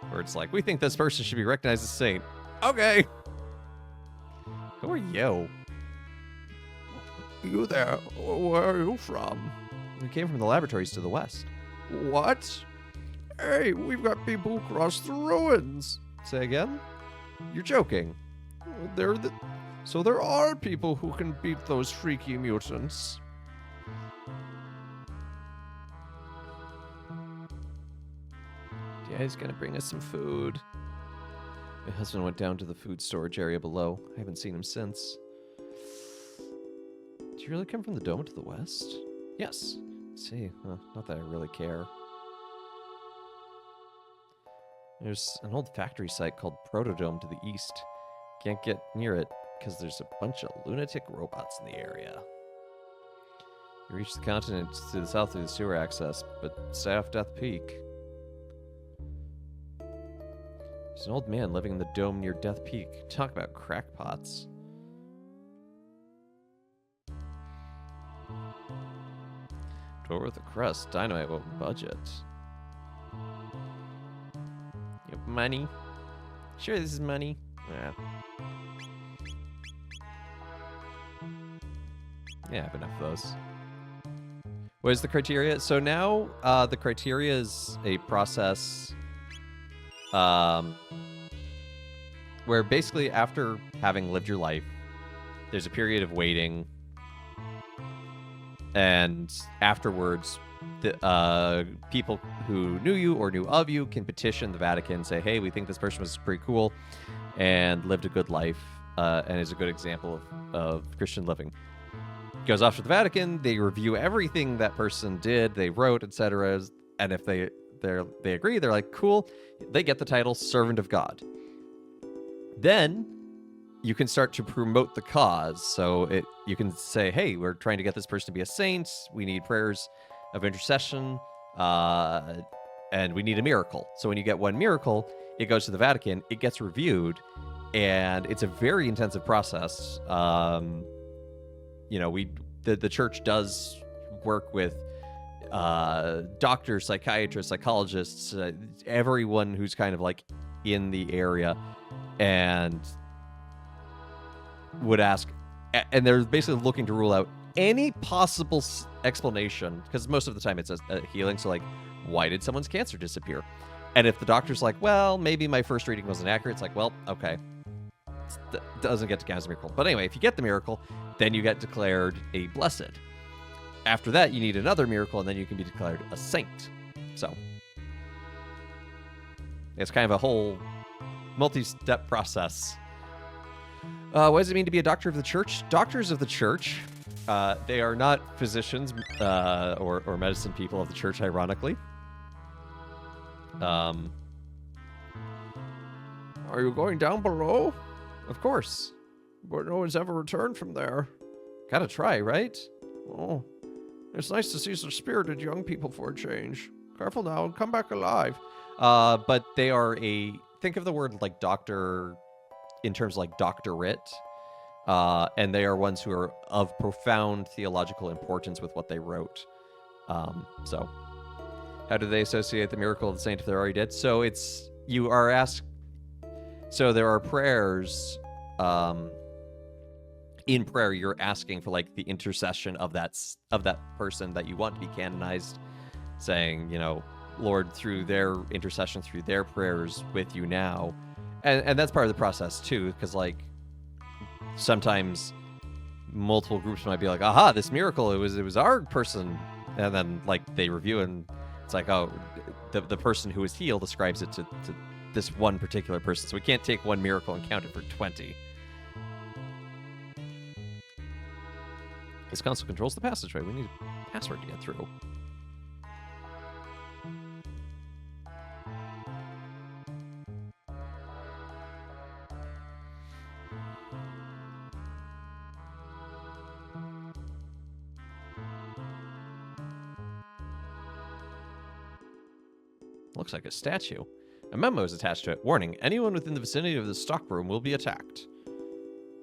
where it's like, we think this person should be recognized as a saint. Okay. Who are you? You there? Where are you from? We came from the laboratories to the west. What? Hey, we've got people who crossed the ruins. Say again? You're joking. So there are people who can beat those freaky mutants. Yeah, he's gonna bring us some food. My husband went down to the food storage area below. I haven't seen him since. Do you really come from the dome to the west? Yes. See, not that I really care. There's an old factory site called Protodome to the east. Can't get near it because there's a bunch of lunatic robots in the area. You reach the continent to the south through the sewer access, but stay off Death Peak. There's an old man living in the dome near Death Peak. Talk about crackpots. Door with a crust. Dynamite won't budget. You have money? Sure, this is money. Yeah. Yeah, I have enough of those. What is the criteria? So now the criteria is a process where basically after having lived your life, there's a period of waiting, and afterwards, the people who knew you or knew of you can petition the Vatican, say, hey, we think this person was pretty cool and lived a good life and is a good example of Christian living. Goes off to the Vatican, they review everything that person did, they wrote, etc. And if they agree, they're like, cool, they get the title Servant of God. Then you can start to promote the cause. So you can say, hey, we're trying to get this person to be a saint, we need prayers of intercession, and we need a miracle. So when you get one miracle, it goes to the Vatican, it gets reviewed, and it's a very intensive process. The church does work with doctors, psychiatrists, psychologists, everyone who's kind of like in the area, and would ask, and they're basically looking to rule out any possible explanation, because most of the time it's a healing. So like, why did someone's cancer disappear? And if the doctor's like, well, maybe my first reading wasn't accurate, it's like, well, okay, doesn't get to count as a miracle. But anyway, if you get the miracle, then you get declared a blessed. After that, you need another miracle, and then you can be declared a saint. So it's kind of a whole multi-step process. What does it mean to be a doctor of the church? Doctors of the church, they are not physicians or medicine people of the church, ironically. Are you going down below? Of course. But no one's ever returned from there. Gotta try, right? Oh, it's nice to see some spirited young people for a change. Careful now and come back alive. But they are think of the word like doctor in terms of like doctorate. And they are ones who are of profound theological importance with what they wrote. So how do they associate the miracle of the saint if they're already dead? So you are asked, so there are prayers, in prayer, you're asking for like the intercession of that person that you want to be canonized, saying, Lord, through their intercession, through their prayers with you now. And that's part of the process too, because like sometimes multiple groups might be like, aha, this miracle, it was our person. And then like they review and it's like, oh, the person who was healed ascribes it to this one particular person. So we can't take one miracle and count it for 20. This console controls the passageway. We need a password to get through. Looks like a statue. A memo is attached to it. Warning, anyone within the vicinity of the stockroom will be attacked.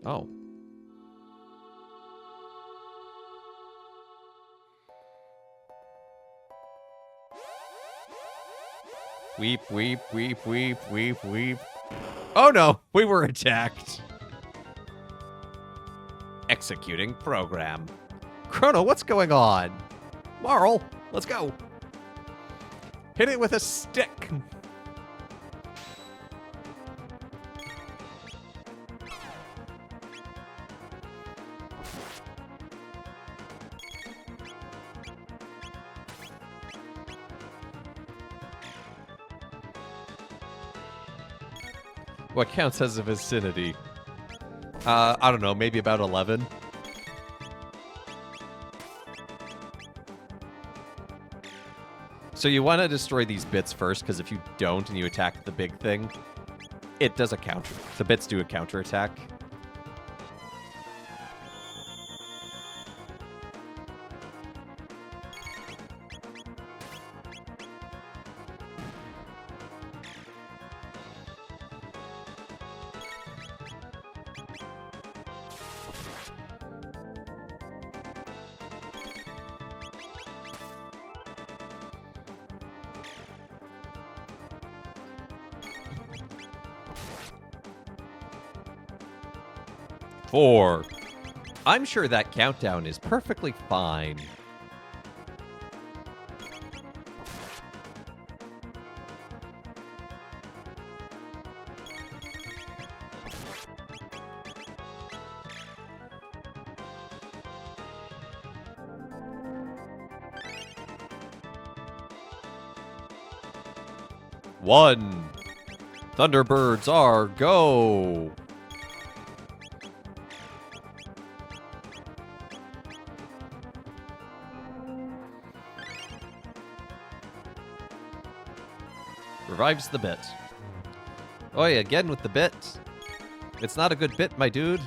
Oh. Weep, weep, weep, weep, weep, weep. Oh no, we were attacked. Executing program. Chrono, what's going on? Marl, let's go. Hit it with a stick. What counts as a vicinity? I don't know, maybe about 11. So you want to destroy these bits first, because if you don't and you attack the big thing, it does a counter. The bits do a counterattack. Four. I'm sure that countdown is perfectly fine. One. Thunderbirds are go. Revives the bit. Oi, again with the bit. It's not a good bit, my dude.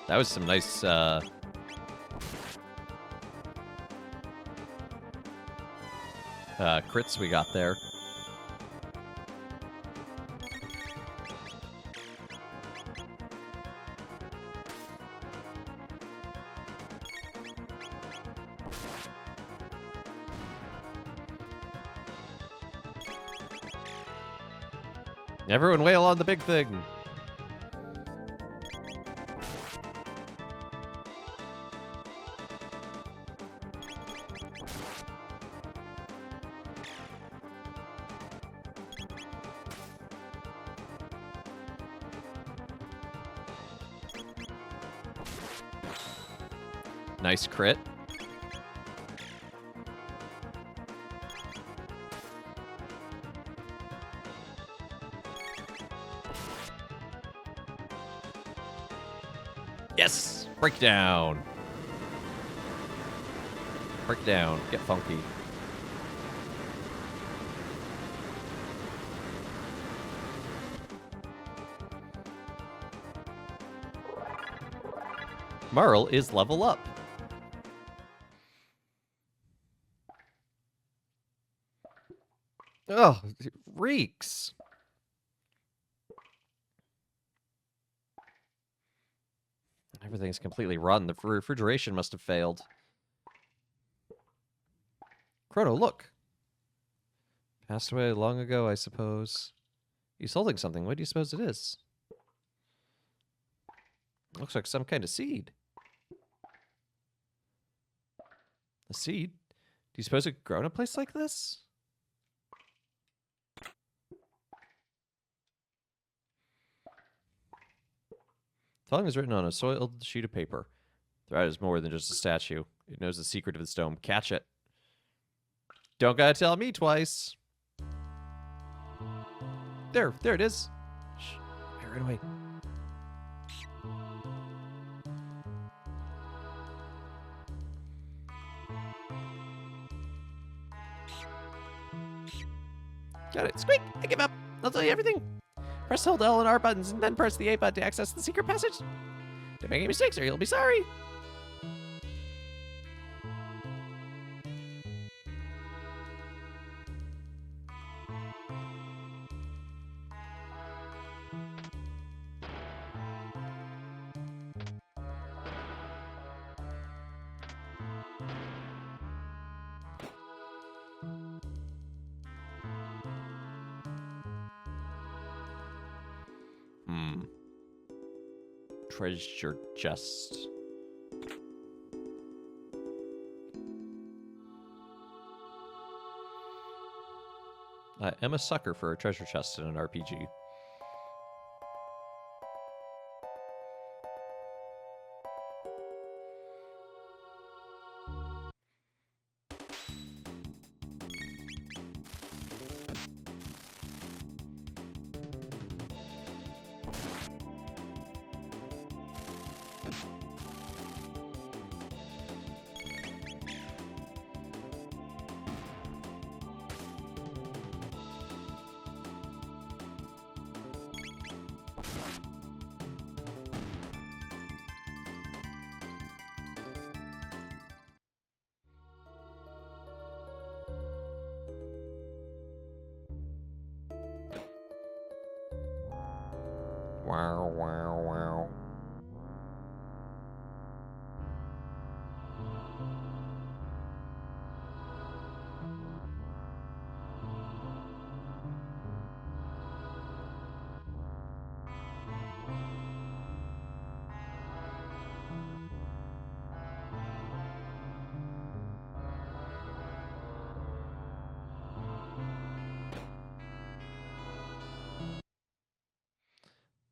That was some nice, crits we got there. Everyone wail on the big thing. Nice crit. Yes! Breakdown. Breakdown. Get funky. Marl is level up. Oh, it reeks. Everything's completely rotten. The refrigeration must have failed. Chrono, look. Passed away long ago, I suppose. He's holding something. What do you suppose it is? Looks like some kind of seed. A seed? Do you suppose it could grow in a place like this? Telling is written on a soiled sheet of paper. The rat is more than just a statue. It knows the secret of its dome. Catch it. Don't gotta tell me twice. There it is. Shh, right away. Got it. Squeak! I give up. I'll tell you everything. Press hold L and R buttons, and then press the A button to access the secret passage. Don't make any mistakes or you'll be sorry. Treasure chest. I am a sucker for a treasure chest in an RPG. Wow, wow, wow.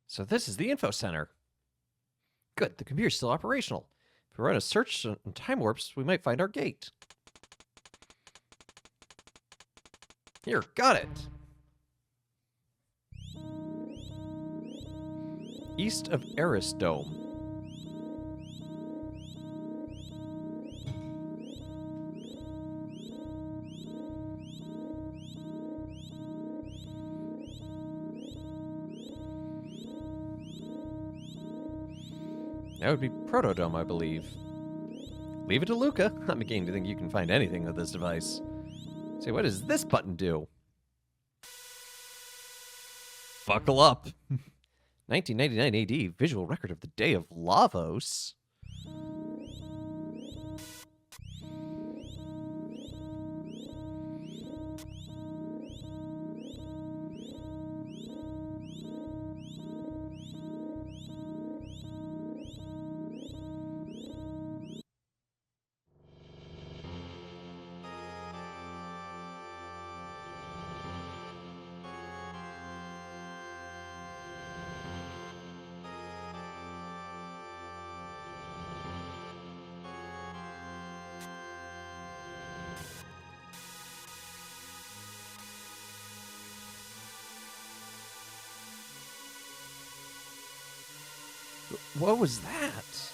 So this is the info center. Good, the computer's still operational. If we run a search on time warps, we might find our gate. Here, got it. East of Eris Dome. That would be Protodome, I believe. Leave it to Luca. I'm beginning to think you can find anything with this device. Say, what does this button do? Buckle up. 1999 AD, visual record of the day of Lavos. What was that?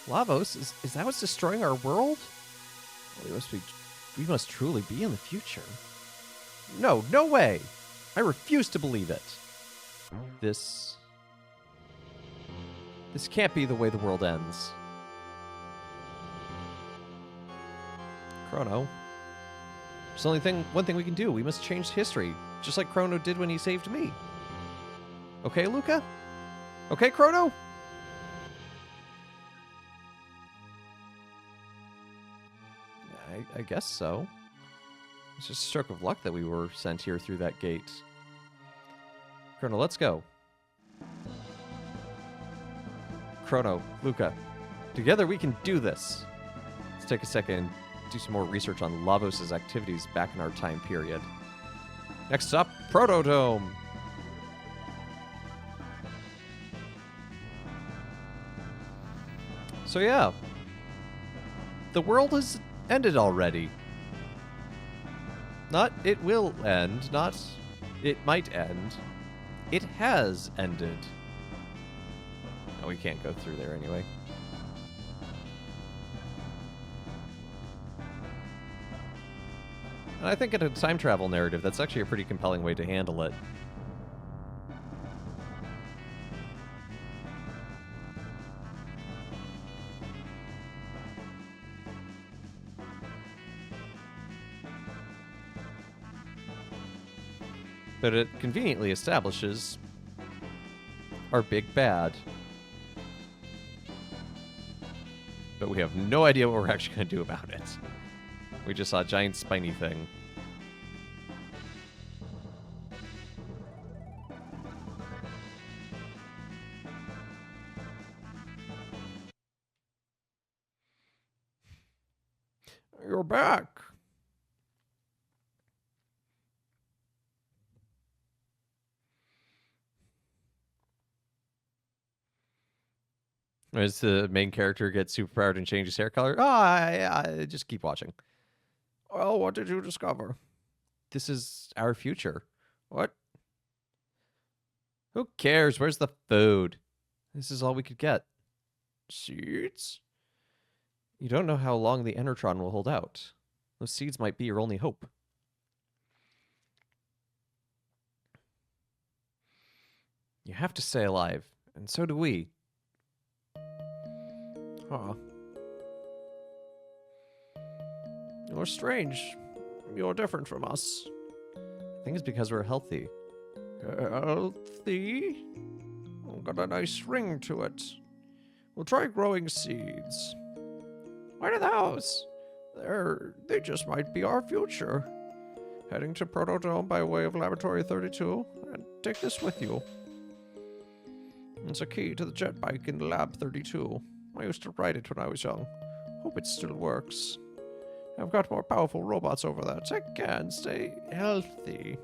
Lavos? Is that what's destroying our world? Well, we must truly be in the future. No, no way! I refuse to believe it. This can't be the way the world ends. Chrono. There's only one thing we can do. We must change history, just like Chrono did when he saved me. Okay, Luca? Okay, Chrono? I guess so. It's just a stroke of luck that we were sent here through that gate. Chrono, let's go. Chrono, Luca, together we can do this. Let's take a second and do some more research on Lavos' activities back in our time period. Next up, Protodome. So yeah, the world has ended already. Not it will end, not it might end. It has ended. No, we can't go through there anyway. And I think in a time travel narrative, that's actually a pretty compelling way to handle it. But it conveniently establishes our big bad. But we have no idea what we're actually going to do about it. We just saw a giant spiny thing. You're back. As the main character gets superpowered and changes hair color. Oh, I just keep watching. Well, what did you discover? This is our future. What? Who cares? Where's the food? This is all we could get. Seeds? You don't know how long the Enertron will hold out. Those seeds might be your only hope. You have to stay alive, and so do we. Huh. You're strange. You're different from us. I think it's because we're healthy. Healthy? Got a nice ring to it. We'll try growing seeds. What are those? They just might be our future. Heading to Protodome by way of Laboratory 32, and take this with you. It's a key to the jet bike in Lab 32. I used to ride it when I was young. Hope it still works. I've got more powerful robots over there. Take care and stay healthy.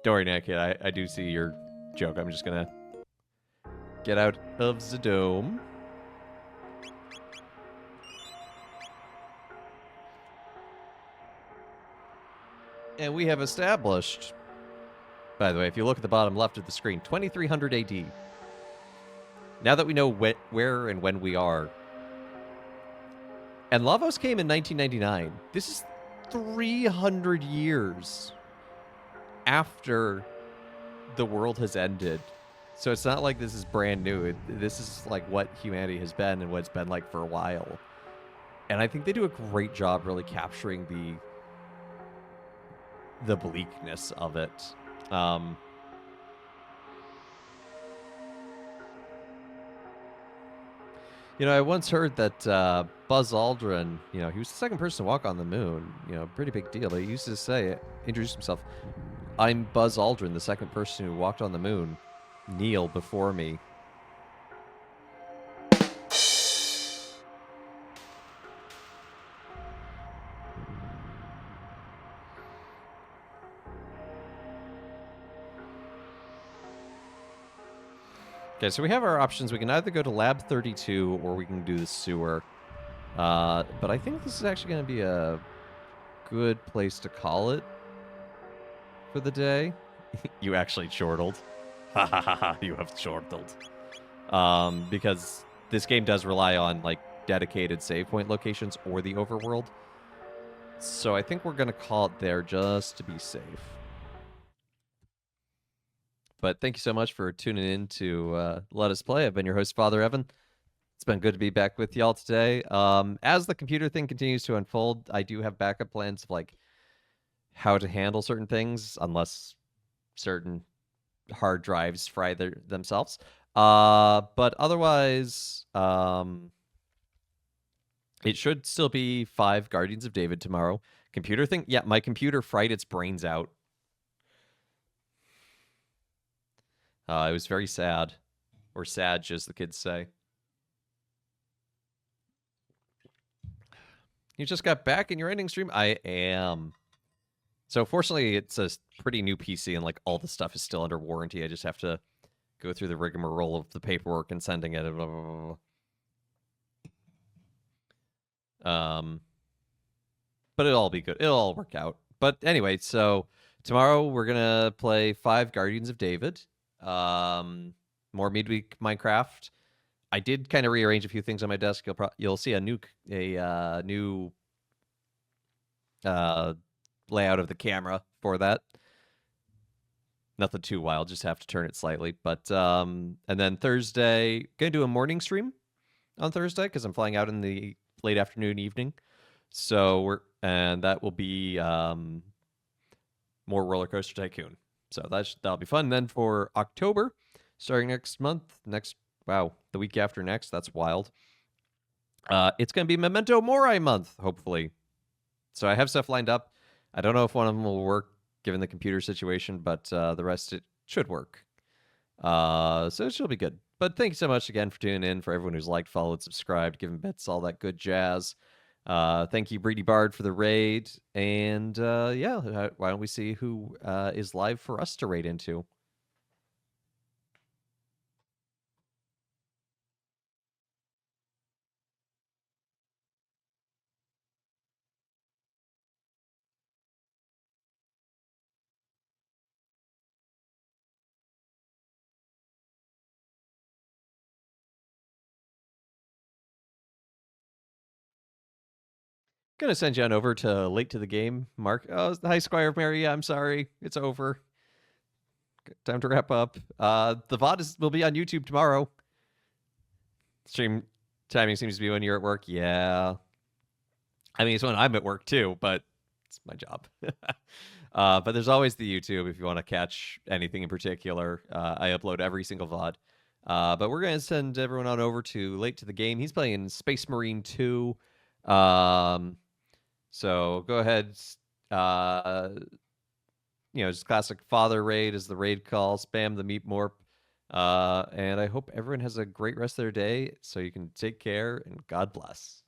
Don't worry, Nick. I do see your joke. I'm just gonna get out of the dome. And we have established, by the way, if you look at the bottom left of the screen, 2300 AD. Now that we know where and when we are. And Lavos came in 1999. This is 300 years after the world has ended. So it's not like this is brand new. This is like what humanity has been and what it's been like for a while. And I think they do a great job really capturing the bleakness of it. You know, I once heard that Buzz Aldrin, you know, he was the second person to walk on the moon. You know, pretty big deal. But he used to say, introduce himself, "I'm Buzz Aldrin, the second person who walked on the moon. Kneel before me." Okay, so we have our options. We can either go to Lab 32 or we can do the sewer. But I think this is actually going to be a good place to call it for the day. You actually chortled. Ha ha ha ha, you have chortled. Because this game does rely on, like, dedicated save point locations or the overworld. So I think we're going to call it there just to be safe. But thank you so much for tuning in to Let Us Play. I've been your host, Father Evan. It's been good to be back with y'all today. As the computer thing continues to unfold, I do have backup plans of like how to handle certain things, unless certain hard drives fry themselves. But otherwise, it should still be 5 Guardians of David tomorrow. Computer thing? Yeah, my computer fried its brains out. It was very sad. Or sad, as the kids say. You just got back in your ending stream? I am. So fortunately, it's a pretty new PC, and like all the stuff is still under warranty. I just have to go through the rigmarole of the paperwork and sending it. Blah, blah, blah. But it'll all be good. It'll all work out. But anyway, so tomorrow we're gonna play 5 Guardians of David. More midweek Minecraft. I did kind of rearrange a few things on my desk. You'll see a new layout of the camera for that. Nothing too wild, just have to turn it slightly. But and then Thursday, gonna do a morning stream on Thursday because I'm flying out in the late afternoon, evening. So that will be more Roller Coaster Tycoon. So that'll be fun. And then for October, starting next month, the week after next, that's wild. It's going to be Memento Mori month, hopefully. So I have stuff lined up. I don't know if one of them will work given the computer situation, but the rest it should work. So it should be good. But thank you so much again for tuning in, for everyone who's liked, followed, subscribed, given bits, all that good jazz. Thank you, Breedy Bard, for the raid. And yeah, why don't we see who is live for us to raid into? Gonna send you on over to late to the game, Mark. Oh, hi, Squire of Mary. I'm sorry, it's over. Time to wrap up. The VOD will be on YouTube tomorrow. Stream timing seems to be when you're at work. Yeah, I mean it's when I'm at work too, but it's my job. But there's always the YouTube if you want to catch anything in particular. I upload every single VOD. But we're gonna send everyone on over to late to the game. He's playing Space Marine 2. So go ahead, just classic father raid is the raid call. Spam the meat morp. And I hope everyone has a great rest of their day so you can take care and God bless.